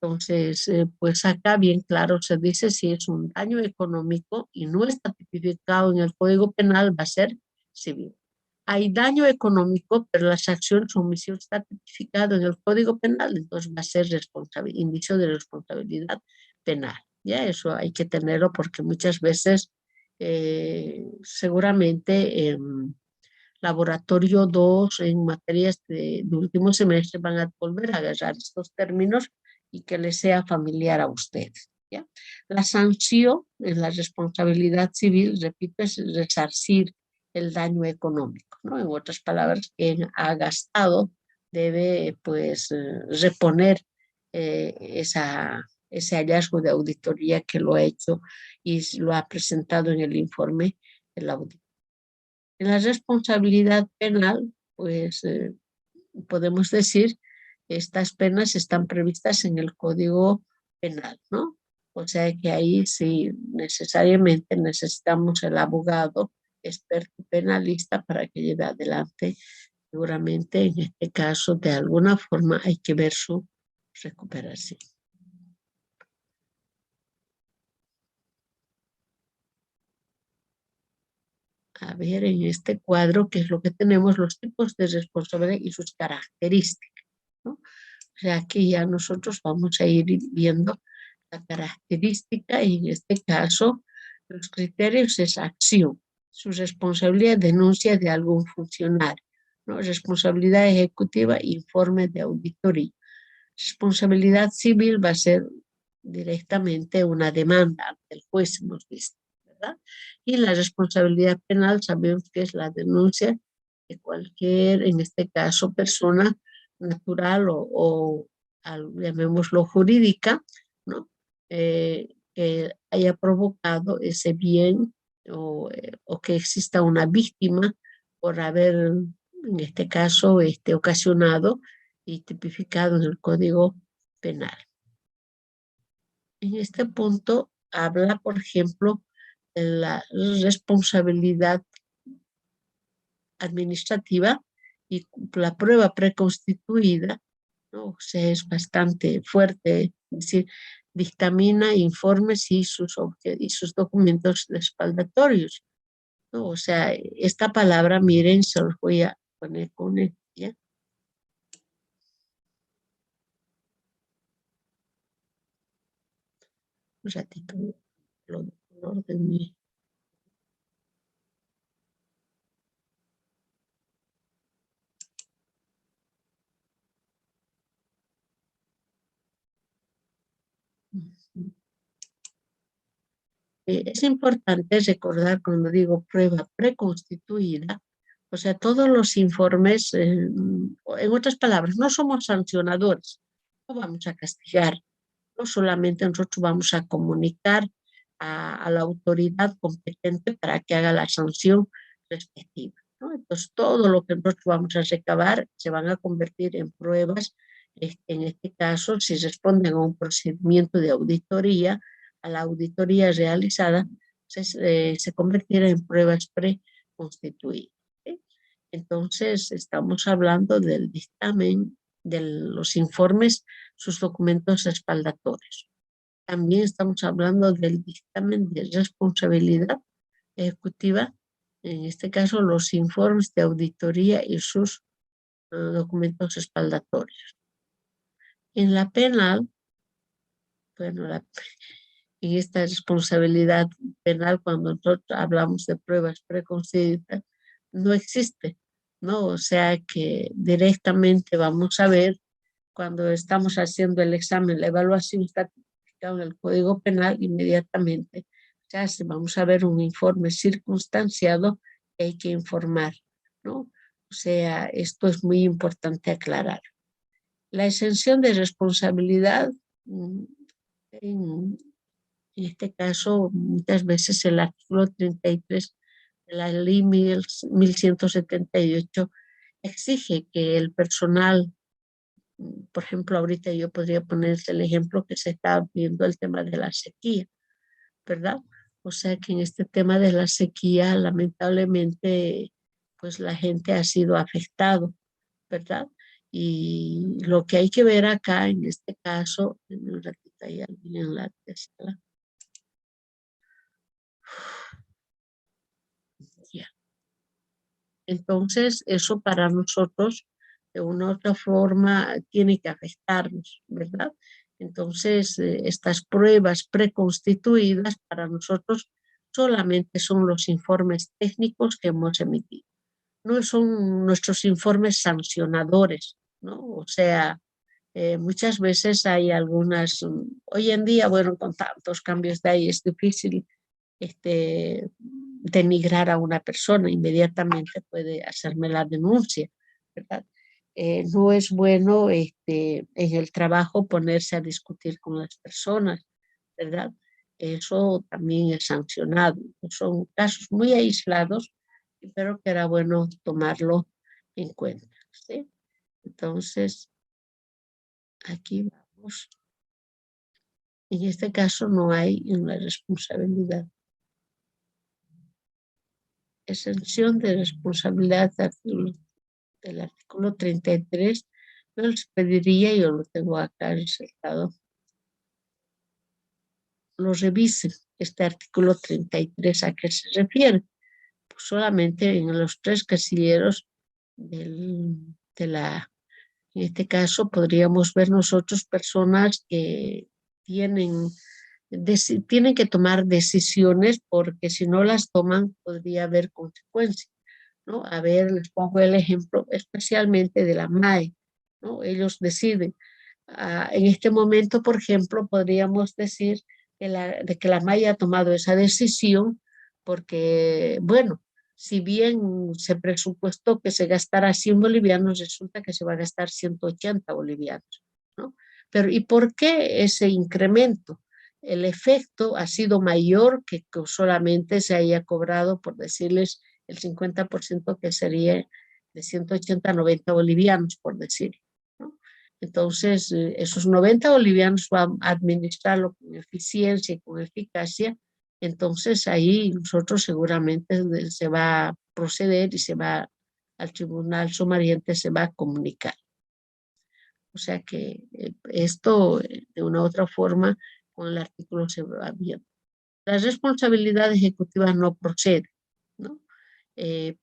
Entonces, pues acá bien claro se dice si es un daño económico y no está tipificado en el Código Penal, va a ser civil. Hay daño económico, pero las acciones o omisión está tipificado en el Código Penal, entonces va a ser indicio de responsabilidad penal. Ya eso hay que tenerlo porque muchas veces seguramente Laboratorio 2 en materias de último semestre van a volver a agarrar estos términos y que les sea familiar a ustedes. ¿Ya? La sanción en la responsabilidad civil, repito, es resarcir el daño económico, ¿no? En otras palabras, quien ha gastado debe, pues, reponer ese hallazgo de auditoría que lo ha hecho y lo ha presentado en el informe del auditor. En la responsabilidad penal, pues podemos decir, estas penas están previstas en el Código Penal, ¿no? O sea que ahí sí necesariamente necesitamos el abogado experto penalista para que lleve adelante. Seguramente en este caso, de alguna forma, hay que ver su recuperación. A ver, en este cuadro, ¿qué es lo que tenemos? Los tipos de responsabilidad y sus características, ¿no? O sea, aquí ya nosotros vamos a ir viendo la característica y en este caso los criterios es acción, su responsabilidad, denuncia de algún funcionario, ¿no? Responsabilidad ejecutiva, informe de auditoría. Responsabilidad civil va a ser directamente una demanda ante el juez, hemos visto, ¿verdad? Y la responsabilidad penal sabemos que es la denuncia de cualquier, en este caso, persona natural o llamémoslo jurídica, ¿no? Que haya provocado ese bien o que exista una víctima por haber, en este caso, ocasionado y tipificado en el Código Penal. En este punto habla, por ejemplo, de la responsabilidad administrativa y la prueba preconstituida, ¿no? O sea, es bastante fuerte, es decir, dictamina informes y sus documentos respaldatorios, ¿no? O sea, esta palabra, miren, se los voy a poner con ella. Un ratito, lo de mi... Es importante recordar cuando digo prueba preconstituida, o sea, todos los informes, en otras palabras, no somos sancionadores, no vamos a castigar, no solamente nosotros vamos a comunicar a la autoridad competente para que haga la sanción respectiva, ¿no? Entonces, todo lo que nosotros vamos a recabar se van a convertir en pruebas, en este caso, si responden a un procedimiento de auditoría, a la auditoría realizada, se convertirá en pruebas preconstituidas, ¿sí? Entonces, estamos hablando del dictamen, de los informes, sus documentos respaldatorios. También estamos hablando del dictamen de responsabilidad ejecutiva, en este caso los informes de auditoría y sus documentos respaldatorios. En la penal, bueno, en esta responsabilidad penal, cuando nosotros hablamos de pruebas preconcebidas, no existe, ¿no? O sea que directamente vamos a ver cuando estamos haciendo el examen, la evaluación está tipificada en el Código Penal, inmediatamente se hace, vamos a ver un informe circunstanciado que hay que informar, ¿no? O sea, esto es muy importante aclarar. La exención de responsabilidad, en este caso, muchas veces el artículo 33 de la ley 1178 exige que el personal, por ejemplo, ahorita yo podría ponerse el ejemplo que se está viendo el tema de la sequía, ¿verdad? O sea que en este tema de la sequía, lamentablemente, pues la gente ha sido afectado, ¿verdad? Y lo que hay que ver acá, en este caso, en un ratito hay alguien en la sala. Ya. Entonces, eso para nosotros, de una u otra forma, tiene que afectarnos, ¿verdad? Entonces, estas pruebas preconstituidas para nosotros solamente son los informes técnicos que hemos emitido. No son nuestros informes sancionadores, ¿no? O sea, muchas veces hay algunas, hoy en día, bueno, con tantos cambios de ahí es difícil denigrar a una persona, inmediatamente puede hacerme la denuncia, ¿verdad? No es bueno en el trabajo ponerse a discutir con las personas, ¿verdad? Eso también es sancionado. Son casos muy aislados, pero que era bueno tomarlo en cuenta, ¿sí? Entonces, aquí vamos. En este caso no hay una responsabilidad. Exención de responsabilidad del artículo 33, yo les pediría, yo lo tengo acá resaltado, lo revisen, este artículo 33, ¿a qué se refiere? Pues solamente en los 3 casilleros en este caso podríamos ver nosotros personas que tienen que tomar decisiones porque si no las toman podría haber consecuencias, ¿no? A ver, les pongo el ejemplo especialmente de la MAE, ¿no? Ellos deciden. En este momento, por ejemplo, podríamos decir de que la MAE ha tomado esa decisión porque, bueno, si bien se presupuestó que se gastara 100 bolivianos, resulta que se va a gastar 180 bolivianos, ¿no? Pero ¿y por qué ese incremento? El efecto ha sido mayor que solamente se haya cobrado, por decirles, el 50% que sería de 180 a 90 bolivianos, por decir, ¿no? Entonces, esos 90 bolivianos van a administrarlo con eficiencia y con eficacia. Entonces, ahí nosotros seguramente se va a proceder y se va al tribunal sumariente, se va a comunicar. O sea que esto, de una u otra forma, con el artículo se va viendo. La responsabilidad ejecutiva no procede, ¿no?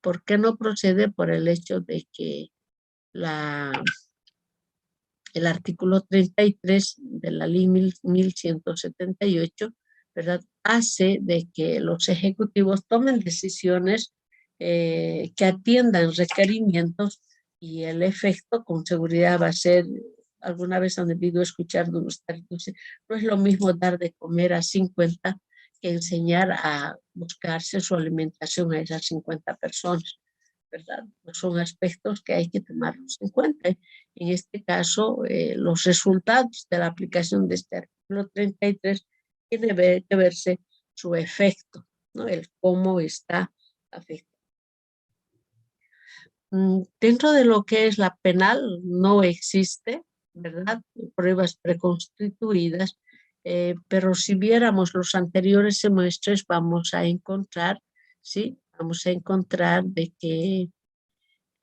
¿Por qué no procede? Por el hecho de que el artículo 33 de la ley 1178, ¿verdad?, hace de que los ejecutivos tomen decisiones que atiendan requerimientos, y el efecto con seguridad va a ser, alguna vez han debido escuchar de ustedes, no es lo mismo dar de comer a 50 que enseñar a buscarse su alimentación a esas 50 personas, ¿verdad? Pues son aspectos que hay que tomarlos en cuenta. En este caso, los resultados de la aplicación de este artículo 33 tiene que verse su efecto, ¿no? El cómo está afectado. Dentro de lo que es la penal no existe, ¿verdad?, pruebas preconstituidas, pero si viéramos los anteriores semestres vamos a encontrar, ¿sí? Vamos a encontrar de que,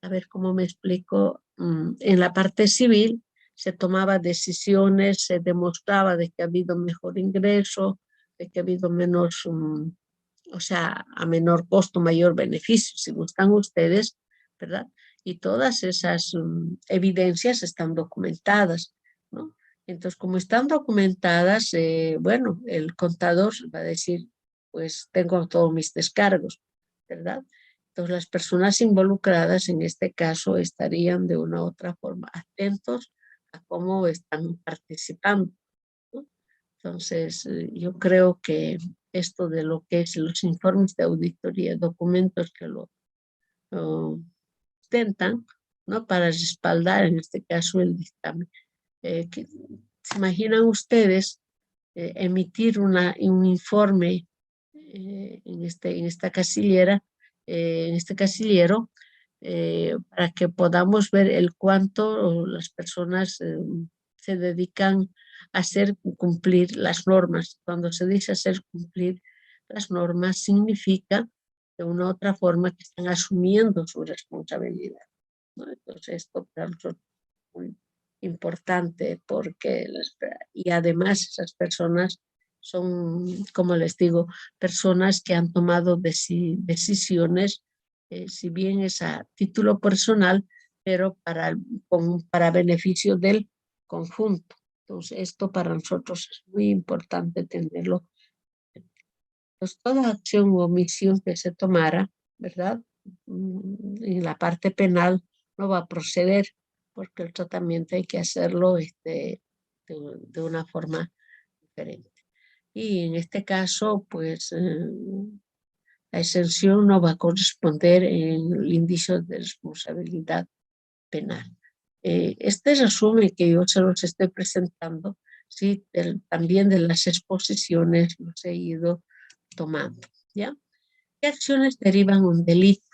a ver cómo me explico, en la parte civil se tomaban decisiones, se demostraba de que ha habido mejor ingreso, de que ha habido menos, o sea, a menor costo, mayor beneficio, si gustan ustedes, ¿verdad? Y todas esas evidencias están documentadas, ¿no? Entonces, como están documentadas, bueno, el contador va a decir, pues tengo todos mis descargos, ¿verdad? Entonces, las personas involucradas en este caso estarían de una u otra forma atentos a cómo están participando, ¿no? Entonces, yo creo que esto de lo que es los informes de auditoría, documentos que lo sustentan, ¿no?, para respaldar en este caso el dictamen. ¿Se imaginan ustedes emitir un informe en esta casillera, en este casillero, para que podamos ver el cuánto las personas se dedican a hacer cumplir las normas? Cuando se dice hacer cumplir las normas, significa de una u otra forma que están asumiendo su responsabilidad, ¿no? Entonces, esto para nosotros es muy importante, porque y además esas personas son, como les digo, personas que han tomado decisiones, si bien es a título personal, pero para beneficio del conjunto. Entonces, esto para nosotros es muy importante tenerlo. Pues toda acción u omisión que se tomara, ¿verdad?, en la parte penal no va a proceder, porque el tratamiento hay que hacerlo de una forma diferente. Y en este caso, pues la exención no va a corresponder en el indicio de responsabilidad penal. Este resumen que yo se los estoy presentando, sí, también de las exposiciones los he ido tomando, ¿ya? ¿Qué acciones derivan un delito?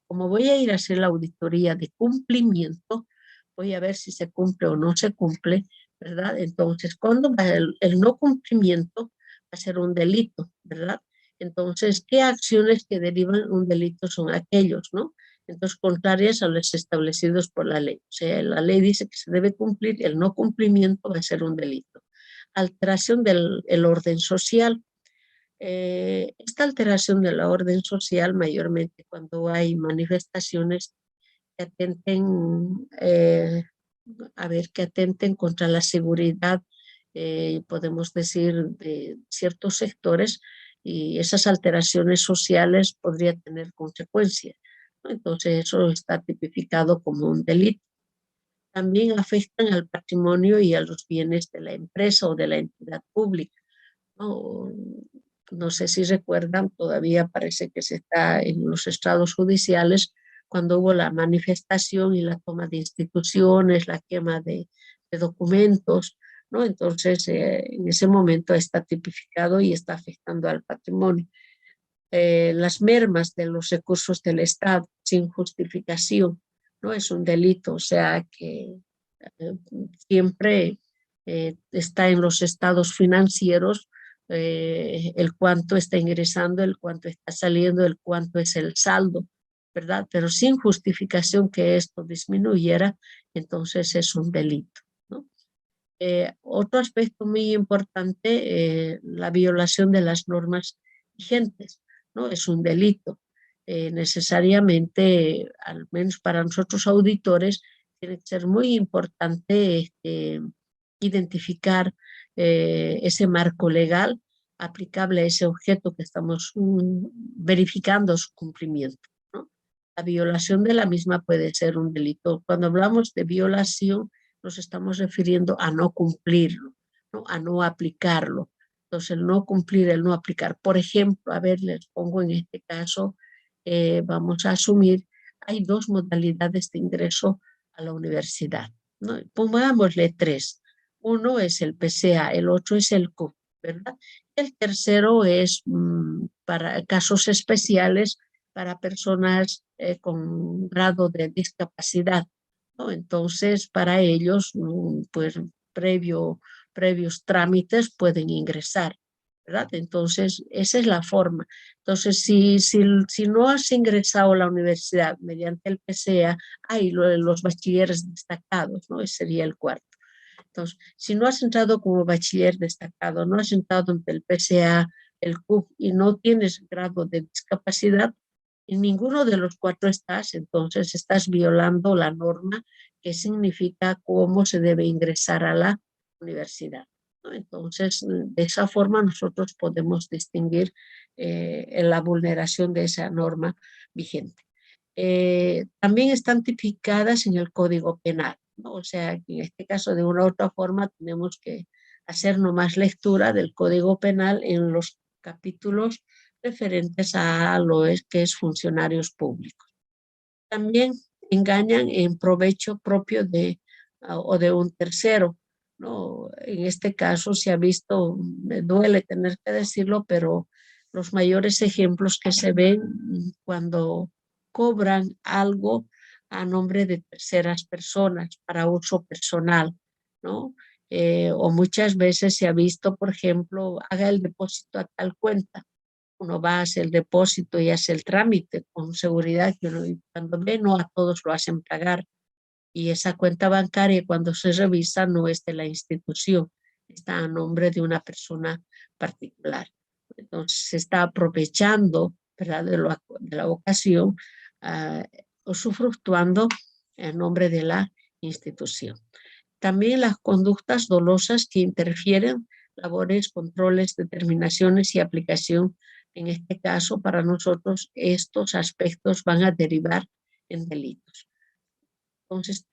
Como voy a ir a hacer la auditoría de cumplimiento, voy a ver si se cumple o no se cumple, ¿verdad? Entonces, cuando el no cumplimiento va a ser un delito, ¿verdad? Entonces, ¿qué acciones que derivan un delito son aquellos, ¿no? Entonces, contrarias a los establecidos por la ley. O sea, la ley dice que se debe cumplir, el no cumplimiento va a ser un delito. Alteración del orden social. Esta alteración de la orden social, mayormente cuando hay manifestaciones que atenten, que atenten contra la seguridad, podemos decir, de ciertos sectores, y esas alteraciones sociales podrían tener consecuencias, ¿no? Entonces, eso está tipificado como un delito. También afectan al patrimonio y a los bienes de la empresa o de la entidad pública, ¿no? no sé si recuerdan, todavía parece que se está en los estrados judiciales cuando hubo la manifestación y la toma de instituciones, la quema de documentos, ¿no? Entonces, en ese momento está tipificado y está afectando al patrimonio. Las mermas de los recursos del Estado sin justificación, ¿no? Es un delito, o sea que siempre está en los estados financieros el cuánto está ingresando, el cuánto está saliendo, el cuánto es el saldo, ¿verdad? Pero sin justificación que esto disminuyera, entonces es un delito, ¿no? Otro aspecto muy importante, la violación de las normas vigentes, ¿no? Es un delito. Necesariamente, al menos para nosotros auditores, tiene que ser muy importante identificar ese marco legal aplicable a ese objeto que estamos verificando su cumplimiento, ¿no? La violación de la misma puede ser un delito. Cuando hablamos de violación, nos estamos refiriendo a no cumplirlo, ¿no? A no aplicarlo. Entonces, el no cumplir, el no aplicar. Por ejemplo, a ver, les pongo en este caso, vamos a asumir, hay dos modalidades de ingreso a la universidad, ¿no? Pongámosle tres. Uno es el PCA, el otro es el CUP, ¿verdad? El tercero es para casos especiales para personas con grado de discapacidad, ¿no? Entonces, para ellos, pues previos trámites pueden ingresar, ¿verdad? Entonces, esa es la forma. Entonces, si no has ingresado a la universidad mediante el PCA, hay los bachilleres destacados, ¿no? Ese sería el cuarto. Entonces, si no has entrado como bachiller destacado, no has entrado en el PCA, el CUP y no tienes grado de discapacidad, en ninguno de los cuatro estás, entonces estás violando la norma que significa cómo se debe ingresar a la universidad, ¿no? Entonces, de esa forma nosotros podemos distinguir la vulneración de esa norma vigente. También están tipificadas en el Código Penal, ¿no? O sea, en este caso, de una u otra forma, tenemos que hacer nomás lectura del Código Penal en los capítulos referentes a lo que es funcionarios públicos. También engañan en provecho propio o de un tercero, ¿no? En este caso se ha visto, me duele tener que decirlo, pero los mayores ejemplos que se ven cuando cobran algo a nombre de terceras personas para uso personal, ¿no? O muchas veces se ha visto, por ejemplo, haga el depósito a tal cuenta. Uno va a hacer el depósito y hace el trámite con seguridad que uno, cuando ve, no a todos lo hacen pagar. Y esa cuenta bancaria, cuando se revisa, no es de la institución, está a nombre de una persona particular. Entonces, se está aprovechando, ¿verdad?, de la ocasión o usufructuando en nombre de la institución. También las conductas dolosas que interfieren, labores, controles, determinaciones y aplicación. En este caso, para nosotros, estos aspectos van a derivar en delitos. Entonces,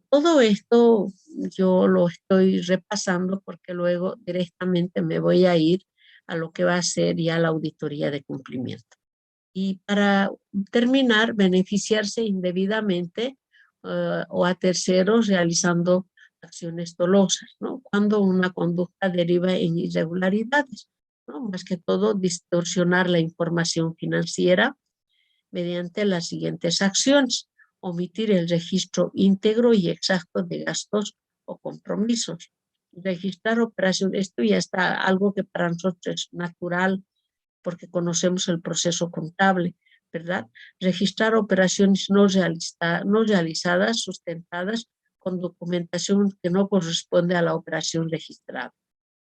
todo esto yo lo estoy repasando porque luego directamente me voy a ir a lo que va a ser ya la auditoría de cumplimiento. Y para terminar, beneficiarse indebidamente o a terceros realizando acciones dolosas, ¿no? Cuando una conducta deriva en irregularidades, ¿no? Más que todo, distorsionar la información financiera mediante las siguientes acciones: omitir el registro íntegro y exacto de gastos o compromisos, registrar operaciones. Esto ya está algo que para nosotros es natural porque conocemos el proceso contable, ¿verdad? Registrar operaciones no realizadas, sustentadas con documentación que no corresponde a la operación registrada,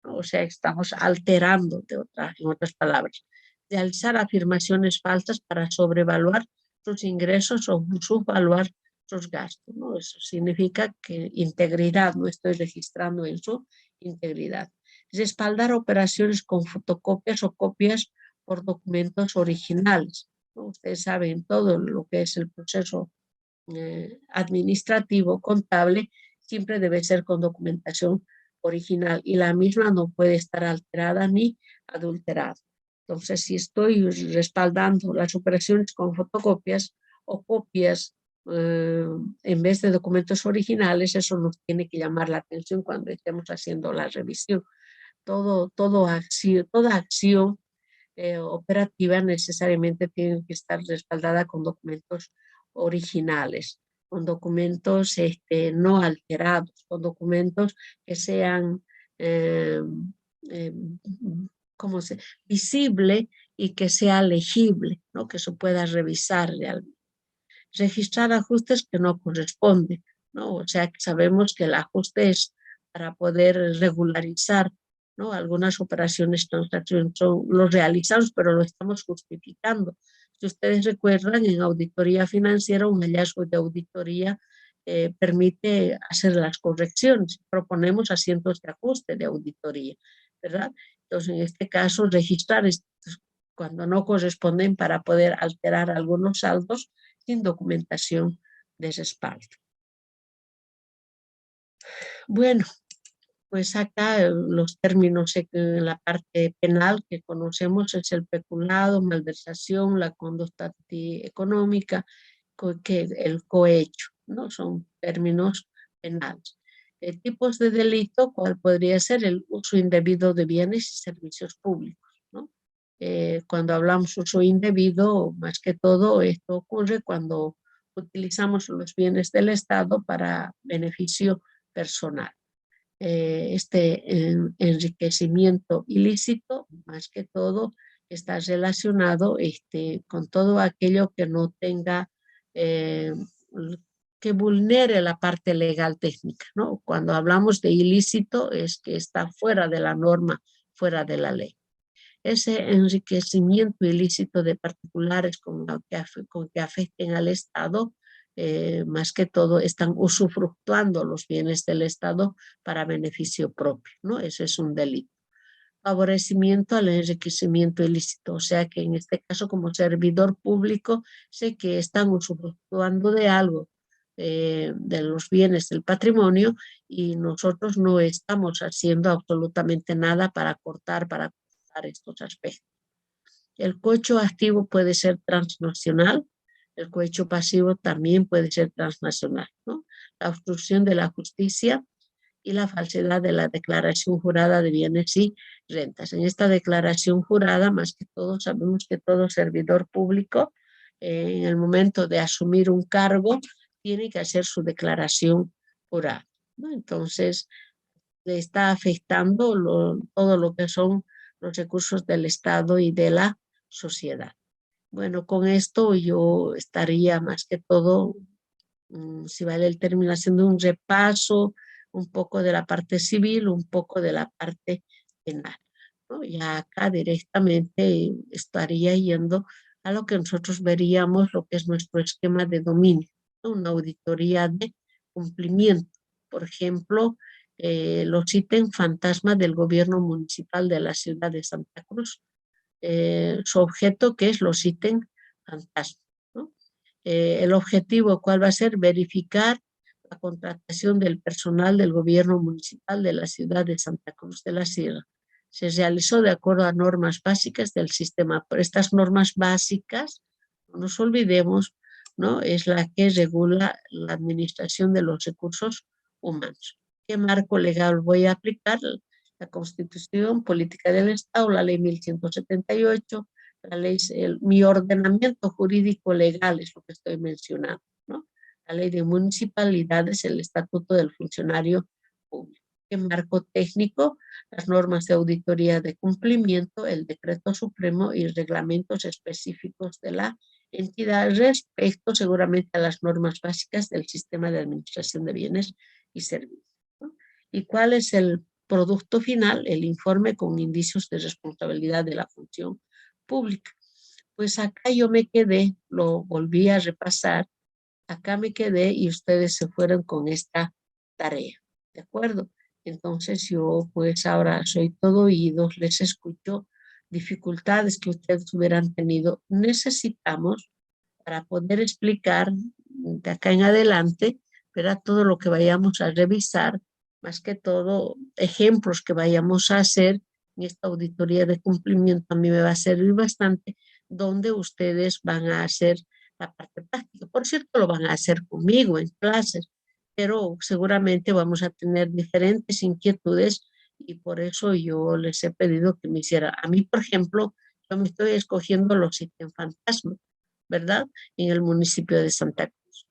¿no? O sea, estamos alterando, en otras palabras. Realizar afirmaciones falsas para sobrevaluar sus ingresos o subvaluar sus gastos, ¿no? Eso significa que integridad, no estoy registrando en su integridad. Respaldar operaciones con fotocopias o copias por documentos originales, ¿no? Ustedes saben todo lo que es el proceso administrativo, contable, siempre debe ser con documentación original y la misma no puede estar alterada ni adulterada. Entonces, si estoy respaldando las operaciones con fotocopias o copias en vez de documentos originales, eso nos tiene que llamar la atención cuando estemos haciendo la revisión. Toda acción operativa necesariamente tiene que estar respaldada con documentos originales, con documentos no alterados, con documentos que sean eh, visible y que sea legible, ¿no? Que se pueda revisar realmente. Registrar ajustes que no corresponden, ¿no? O sea, que sabemos que el ajuste es para poder regularizar, ¿no? Algunas operaciones transaccionales los realizamos, pero lo estamos justificando. Si ustedes recuerdan, en auditoría financiera, un hallazgo de auditoría permite hacer las correcciones. Proponemos asientos de ajuste de auditoría, ¿verdad? Entonces, en este caso, registrar cuando no corresponden para poder alterar algunos saldos sin documentación de respaldo. Bueno, pues acá los términos en la parte penal que conocemos es el peculado, malversación, la conducta antieconómica, que el cohecho, ¿no? Son términos penales. Tipos de delito, ¿cuál podría ser? El uso indebido de bienes y servicios públicos, ¿no? Cuando hablamos uso indebido, más que todo esto ocurre cuando utilizamos los bienes del Estado para beneficio personal. Enriquecimiento ilícito, más que todo, está relacionado con todo aquello que no tenga, que vulnere la parte legal técnica, ¿no? Cuando hablamos de ilícito es que está fuera de la norma, fuera de la ley. Ese enriquecimiento ilícito de particulares con que afecten al Estado, más que todo están usufructuando los bienes del Estado para beneficio propio, ¿no? Ese es un delito. Favorecimiento al enriquecimiento ilícito, o sea que en este caso como servidor público sé que están usufructuando de algo, de los bienes del patrimonio, y nosotros no estamos haciendo absolutamente nada para cortar estos aspectos. El cohecho activo puede ser transnacional, el cohecho pasivo también puede ser transnacional, ¿no? La obstrucción de la justicia y la falsedad de la declaración jurada de bienes y rentas. En esta declaración jurada, más que todo, sabemos que todo servidor público, en el momento de asumir un cargo, tiene que hacer su declaración jurada, ¿no? Entonces, le está afectando todo lo que son los recursos del Estado y de la sociedad. Bueno, con esto yo estaría más que todo, si vale el término, haciendo un repaso, un poco de la parte civil, un poco de la parte penal, ¿no? Ya acá directamente estaría yendo a lo que nosotros veríamos, lo que es nuestro esquema de dominio, ¿no? Una auditoría de cumplimiento. Por ejemplo, los ítems fantasma del gobierno municipal de la ciudad de Santa Cruz. Su objeto, que es los ítems fantasma, ¿no? El objetivo, ¿cuál va a ser? Verificar la contratación del personal del gobierno municipal de la ciudad de Santa Cruz de la Sierra. Se realizó de acuerdo a normas básicas del sistema. Por estas normas básicas, no nos olvidemos, ¿no? Es la que regula la administración de los recursos humanos. ¿Qué marco legal voy a aplicar? La Constitución Política del Estado, la Ley 1178, la ley, mi ordenamiento jurídico legal es lo que estoy mencionando, ¿no? La Ley de Municipalidades, el Estatuto del Funcionario Público. ¿Qué marco técnico? Las normas de auditoría de cumplimiento, el Decreto Supremo y reglamentos específicos de la entidad respecto seguramente a las normas básicas del sistema de administración de bienes y servicios, ¿no? ¿Y cuál es el producto final? El informe con indicios de responsabilidad de la función pública. Pues acá yo me quedé, lo volví a repasar, acá me quedé y ustedes se fueron con esta tarea, ¿de acuerdo? Entonces yo pues ahora soy todo oídos, les escucho. Dificultades que ustedes hubieran tenido, necesitamos para poder explicar de acá en adelante, verá todo lo que vayamos a revisar, más que todo ejemplos que vayamos a hacer, en esta auditoría de cumplimiento a mí me va a servir bastante, donde ustedes van a hacer la parte práctica. Por cierto, lo van a hacer conmigo en clases, pero seguramente vamos a tener diferentes inquietudes y por eso yo les he pedido que me hiciera. A mí, por ejemplo, yo me estoy escogiendo los ítems fantasma, ¿verdad? En el municipio de Santa Cruz.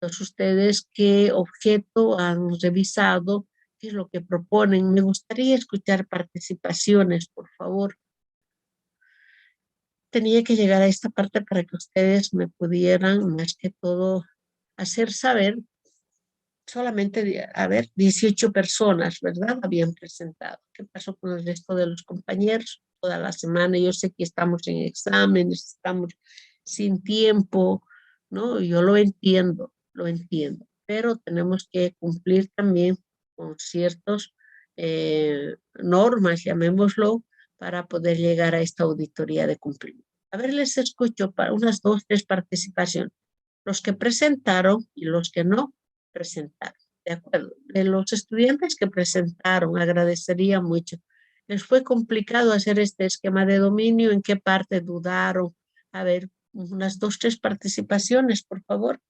Entonces, ustedes, ¿qué objeto han revisado? ¿Qué es lo que proponen? Me gustaría escuchar participaciones, por favor. Tenía que llegar a esta parte para que ustedes me pudieran, más que todo, hacer saber. Solamente, a ver, 18 personas, ¿verdad? Habían presentado. ¿Qué pasó con el resto de los compañeros? Toda la semana, yo sé que estamos en exámenes, estamos sin tiempo, ¿no? Yo lo entiendo, pero tenemos que cumplir también con ciertas normas, llamémoslo, para poder llegar a esta auditoría de cumplimiento. A ver, les escucho para unas 2, 3 participaciones. Los que presentaron y los que no presentaron. De acuerdo. De los estudiantes que presentaron, agradecería mucho. ¿Les fue complicado hacer este esquema de dominio? ¿En qué parte dudaron? A ver, unas 2, 3 participaciones, por favor.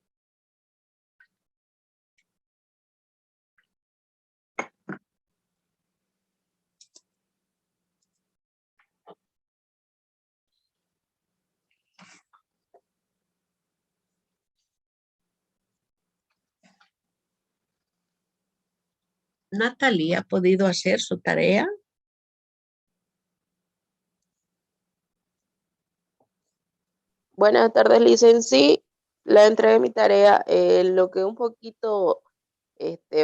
Natalie, ¿ha podido hacer su tarea? Buenas tardes, licen. Sí, la entregué mi tarea. Lo que un poquito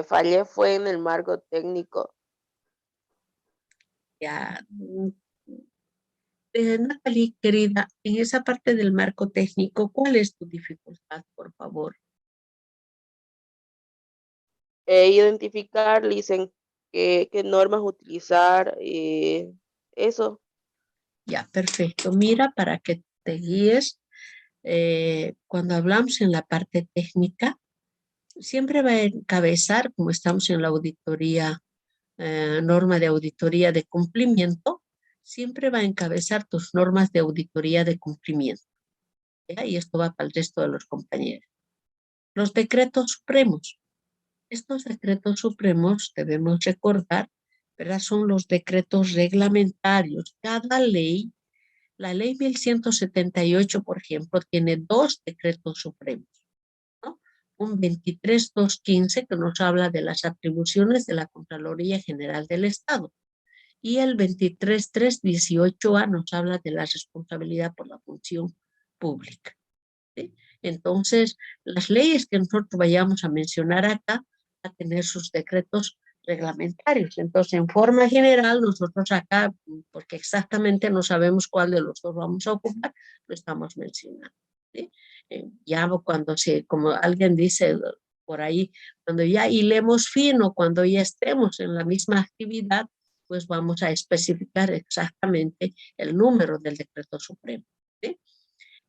fallé fue en el marco técnico. Ya. Natalie, querida, en esa parte del marco técnico, ¿cuál es tu dificultad, por favor? Identificar, licen, qué normas utilizar, eso. Ya, perfecto. Mira, para que te guíes, cuando hablamos en la parte técnica, siempre va a encabezar, como estamos en la auditoría, norma de auditoría de cumplimiento, siempre va a encabezar tus normas de auditoría de cumplimiento. ¿Ya? Y esto va para el resto de los compañeros. Los decretos supremos. Estos decretos supremos, debemos recordar, ¿verdad? Son los decretos reglamentarios. Cada ley, la ley 1178, por ejemplo, tiene 2 decretos supremos, ¿no? Un 23.215 que nos habla de las atribuciones de la Contraloría General del Estado y el 23.318A nos habla de la responsabilidad por la función pública. ¿Sí? Entonces, las leyes que nosotros vayamos a mencionar acá a tener sus decretos reglamentarios. Entonces, en forma general, nosotros acá, porque exactamente no sabemos cuál de los dos vamos a ocupar, lo estamos mencionando. ¿Sí? Ya cuando como alguien dice por ahí, cuando ya hilemos fino, cuando ya estemos en la misma actividad, pues vamos a especificar exactamente el número del decreto supremo. ¿Sí?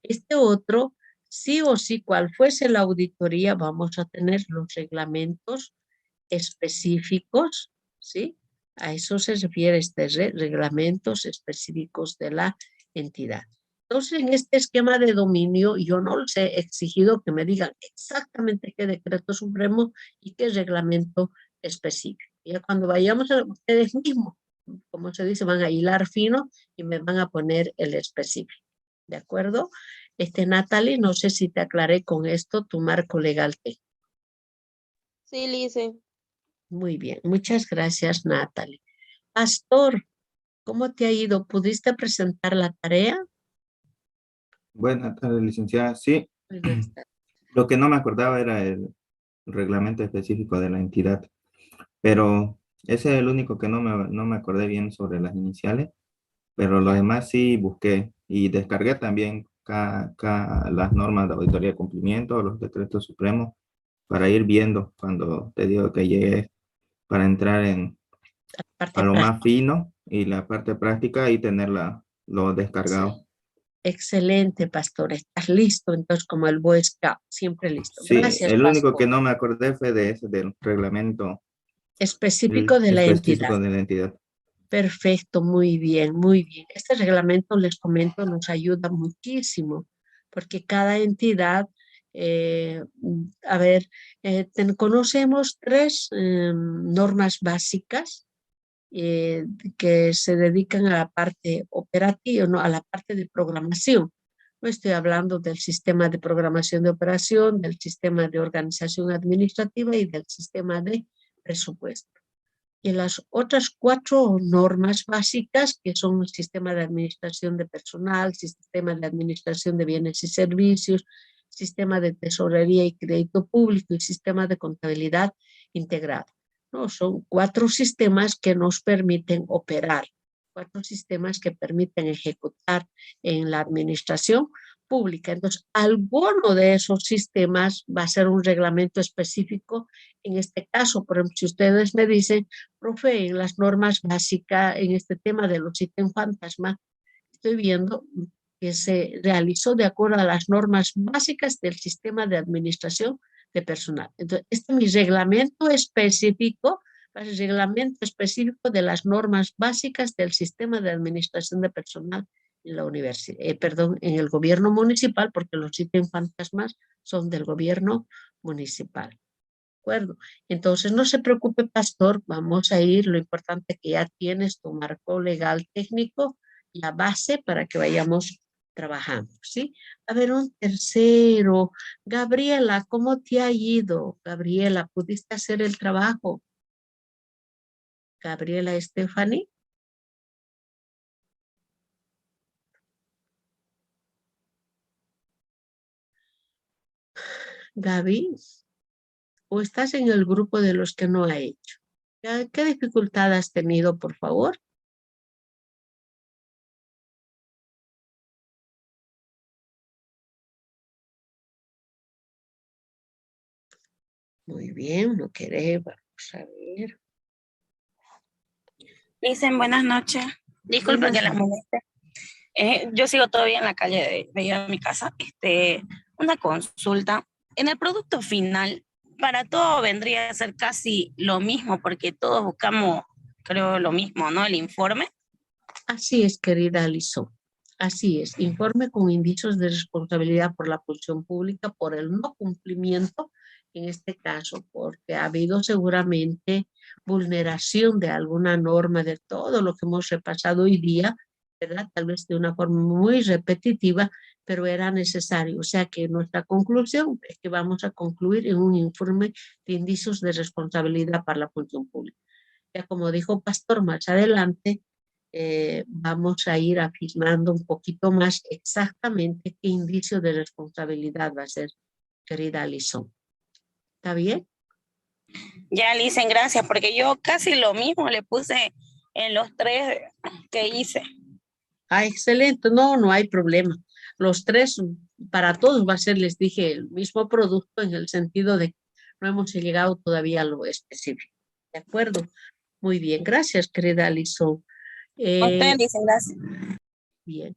Este otro, sí o sí, cual fuese la auditoría, vamos a tener los reglamentos específicos, ¿sí? A eso se refiere reglamentos específicos de la entidad. Entonces, en este esquema de dominio, yo no les he exigido que me digan exactamente qué decreto supremo y qué reglamento específico. Ya cuando vayamos a ustedes mismos, como se dice, van a hilar fino y me van a poner el específico. ¿De acuerdo? Natalie, no sé si te aclaré con esto tu marco legal. Sí, licen. Muy bien, muchas gracias, Natalie. Pastor, ¿cómo te ha ido? ¿Pudiste presentar la tarea? Buenas tardes, licenciada. Sí, Muy buenas tardes. lo que no me acordaba era el reglamento específico de la entidad, pero ese es el único que no me acordé bien sobre las iniciales, pero lo demás sí busqué y descargué también las normas de auditoría de cumplimiento, los decretos supremos, para ir viendo cuando te digo que llegué para entrar Parte a lo más práctica. fino y la parte práctica y tenerlo descargado. Excelente, Pastor. Estás listo, entonces, como el Boy Scout, siempre listo. Sí, Gracias, el único que Pastor. no me acordé fue de ese, del reglamento Específico de la entidad. específico de la entidad. Perfecto, muy bien, muy bien. Este reglamento, les comento, nos ayuda muchísimo porque cada entidad, a ver, conocemos tres normas básicas que se dedican a la parte operativa, no, a la parte de programación. No estoy hablando del sistema de programación de operación, del sistema de organización administrativa y del sistema de presupuesto. Y las otras cuatro normas básicas, que son el sistema de administración de personal, sistema de administración de bienes y servicios, sistema de tesorería y crédito público y sistema de contabilidad integrado. ¿No? Son cuatro sistemas que nos permiten operar, cuatro sistemas que permiten ejecutar en la administración pública. Entonces, alguno de esos sistemas va a ser un reglamento específico. En este caso, por ejemplo, si ustedes me dicen, profe, en las normas básicas, en este tema de los ítems fantasma, estoy viendo que se realizó de acuerdo a las normas básicas del sistema de administración de personal. Entonces, este es mi reglamento específico, el reglamento específico de las normas básicas del sistema de administración de personal en la universidad, en el gobierno municipal, porque los ítems fantasmas son del gobierno municipal. ¿De acuerdo? Entonces, no se preocupe, pastor, vamos a ir, lo importante que ya tienes tu marco legal técnico, la base para que vayamos trabajando, ¿sí? A ver, un tercero. Gabriela, ¿cómo te ha ido? Gabriela, ¿pudiste hacer el trabajo? Gabriela Stephanie. Gaby, ¿o estás en el grupo de los que no ha hecho? ¿Qué dificultad has tenido, por favor? Muy bien, no querés, vamos a ver. Dicen buenas noches. Disculpa Buenas que las moleste. Yo sigo todavía en la calle de ir a mi casa. Una consulta. En el producto final, para todo vendría a ser casi lo mismo, porque todos buscamos, creo, lo mismo, ¿no? El informe. Así es, querida Alison. Así es, informe con indicios de responsabilidad por la función pública por el no cumplimiento, en este caso, porque ha habido seguramente vulneración de alguna norma de todo lo que hemos repasado hoy día, ¿verdad? Tal vez de una forma muy repetitiva, pero era necesario. O sea que nuestra conclusión es que vamos a concluir en un informe de indicios de responsabilidad para la función pública. Ya como dijo Pastor, más adelante vamos a ir afirmando un poquito más exactamente qué indicio de responsabilidad va a ser, querida Alison. ¿Está bien? Ya le dicen gracias, porque yo casi lo mismo le puse en los tres que hice. Ah, excelente. No, no hay problema. Los tres, para todos va a ser, les dije, el mismo producto en el sentido de que no hemos llegado todavía a lo específico. ¿De acuerdo? Muy bien. Gracias, querida Alison. Ustedes dicen gracias. Bien.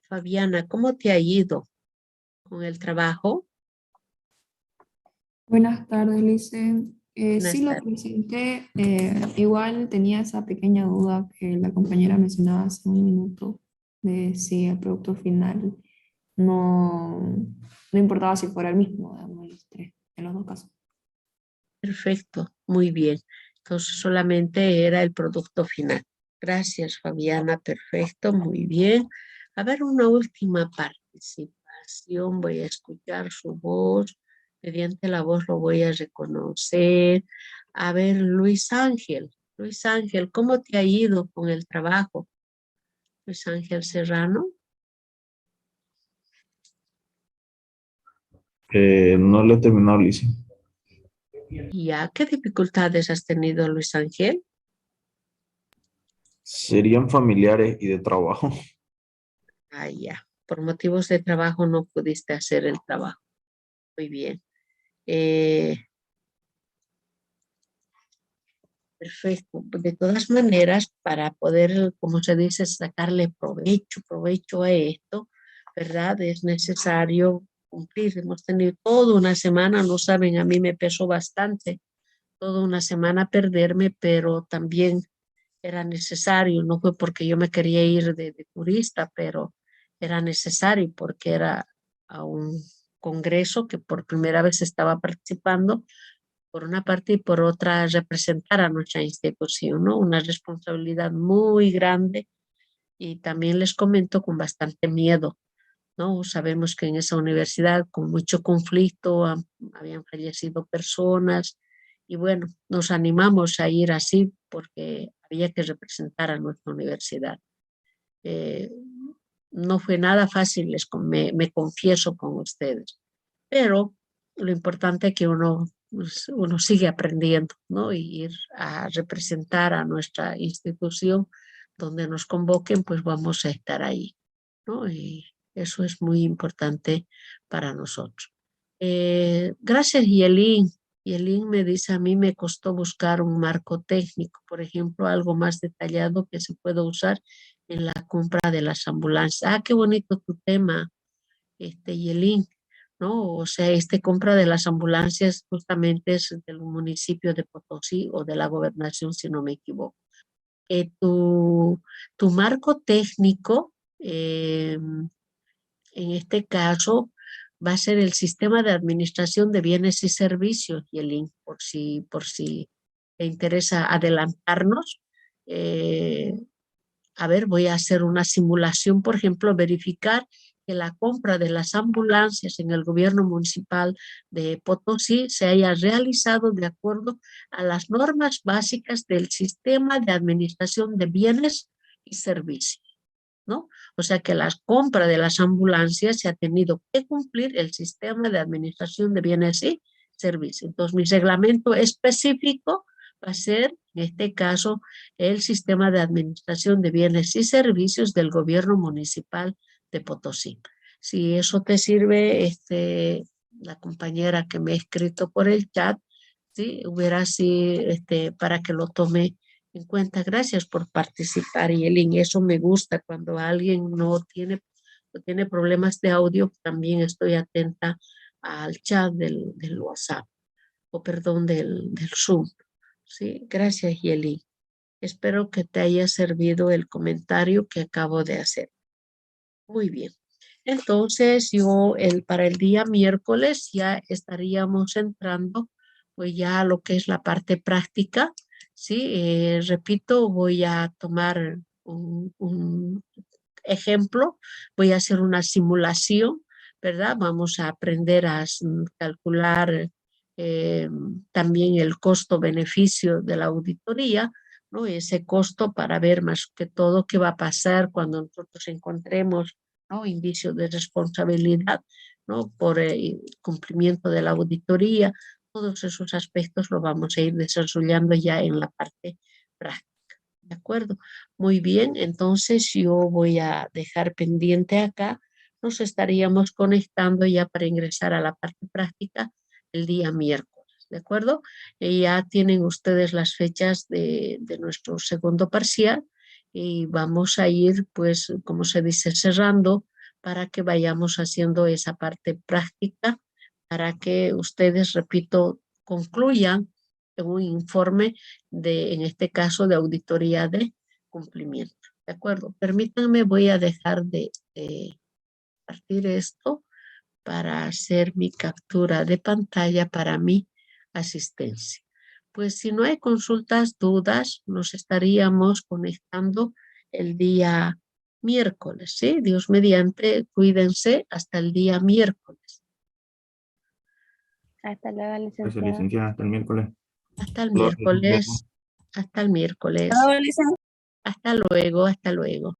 Fabiana, ¿cómo te ha ido con el trabajo? Buenas tardes, Lice. Buenas Sí lo tardes. presenté, igual tenía esa pequeña duda que la compañera mencionaba hace un minuto, de si el producto final no importaba si fuera el mismo, digamos, los tres, en los dos casos. Perfecto, muy bien. Entonces solamente era el producto final. Gracias, Fabiana. Perfecto, muy bien. A ver, una última participación. Voy a escuchar su voz. Mediante la voz lo voy a reconocer. A ver, Luis Ángel. Luis Ángel, ¿cómo te ha ido con el trabajo? Luis Ángel Serrano. No lo he terminado, Lice. ¿Ya qué dificultades has tenido, Luis Ángel? Serían familiares y de trabajo. Ah, ya. Por motivos de trabajo no pudiste hacer el trabajo. Muy bien. Perfecto. De todas maneras, para poder, como se dice, sacarle provecho a esto, ¿verdad? Es necesario cumplir. Hemos tenido toda una semana, no saben, a mí me pesó bastante toda una semana a perderme, pero también era necesario, no fue porque yo me quería ir de turista, pero era necesario porque era a un congreso que por primera vez estaba participando, por una parte y por otra representar a nuestra institución, ¿no? Una responsabilidad muy grande y también les comento con bastante miedo, ¿no? Sabemos que en esa universidad con mucho conflicto habían fallecido personas y bueno, nos animamos a ir así porque había que representar a nuestra universidad. Eh, no fue nada fácil, me confieso con ustedes, pero lo importante es que uno sigue aprendiendo, ¿no? Y ir a representar a nuestra institución donde nos convoquen, pues vamos a estar ahí, ¿no? Y eso es muy importante para nosotros. Gracias, Yelín. Yelín me dice, a mí me costó buscar un marco técnico, por ejemplo, algo más detallado que se pueda usar en la compra de las ambulancias. Ah, qué bonito tu tema, Yelín, ¿no? O sea, compra de las ambulancias justamente es del municipio de Potosí o de la gobernación, si no me equivoco. Tu marco técnico, en este caso, va a ser el sistema de administración de bienes y servicios, Yelín, por si te interesa adelantarnos. A ver, voy a hacer una simulación, por ejemplo, verificar que la compra de las ambulancias en el gobierno municipal de Potosí se haya realizado de acuerdo a las normas básicas del sistema de administración de bienes y servicios, ¿no? O sea que la compra de las ambulancias se ha tenido que cumplir el sistema de administración de bienes y servicios. Entonces, mi reglamento específico va a ser, en este caso, el sistema de administración de bienes y servicios del gobierno municipal de Potosí. Si eso te sirve, la compañera que me ha escrito por el chat, ¿sí? Hubiera así, para que lo tome en cuenta. Gracias por participar, Yelin. Eso me gusta cuando alguien no tiene problemas de audio. También estoy atenta al chat del WhatsApp, o perdón, del Zoom. Sí, gracias, Yelin. Espero que te haya servido el comentario que acabo de hacer. Muy bien. Entonces, para el día miércoles ya estaríamos entrando pues ya a lo que es la parte práctica, ¿sí? Repito, voy a tomar un ejemplo, voy a hacer una simulación, ¿verdad? Vamos a aprender a calcular también el costo-beneficio de la auditoría, ¿no? Ese costo para ver más que todo qué va a pasar cuando nosotros encontremos, ¿no? Indicios de responsabilidad, ¿no? Por el cumplimiento de la auditoría. Todos esos aspectos los vamos a ir desarrollando ya en la parte práctica. ¿De acuerdo? Muy bien, entonces yo voy a dejar pendiente acá. Nos estaríamos conectando ya para ingresar a la parte práctica el día miércoles. ¿De acuerdo? Ya tienen ustedes las fechas de nuestro segundo parcial y vamos a ir, pues, como se dice, cerrando para que vayamos haciendo esa parte práctica para que ustedes, repito, concluyan un informe en este caso, de auditoría de cumplimiento. ¿De acuerdo? Permítanme, voy a dejar de partir esto para hacer mi captura de pantalla para mi asistencia. Pues si no hay consultas, dudas, nos estaríamos conectando el día miércoles, ¿sí? Dios mediante, cuídense hasta el día miércoles. Hasta luego, Gracias, licenciada. licenciada. Hasta el miércoles. Hasta el Lo- miércoles. Hasta el miércoles. Todo, Lisa. Hasta luego, hasta luego.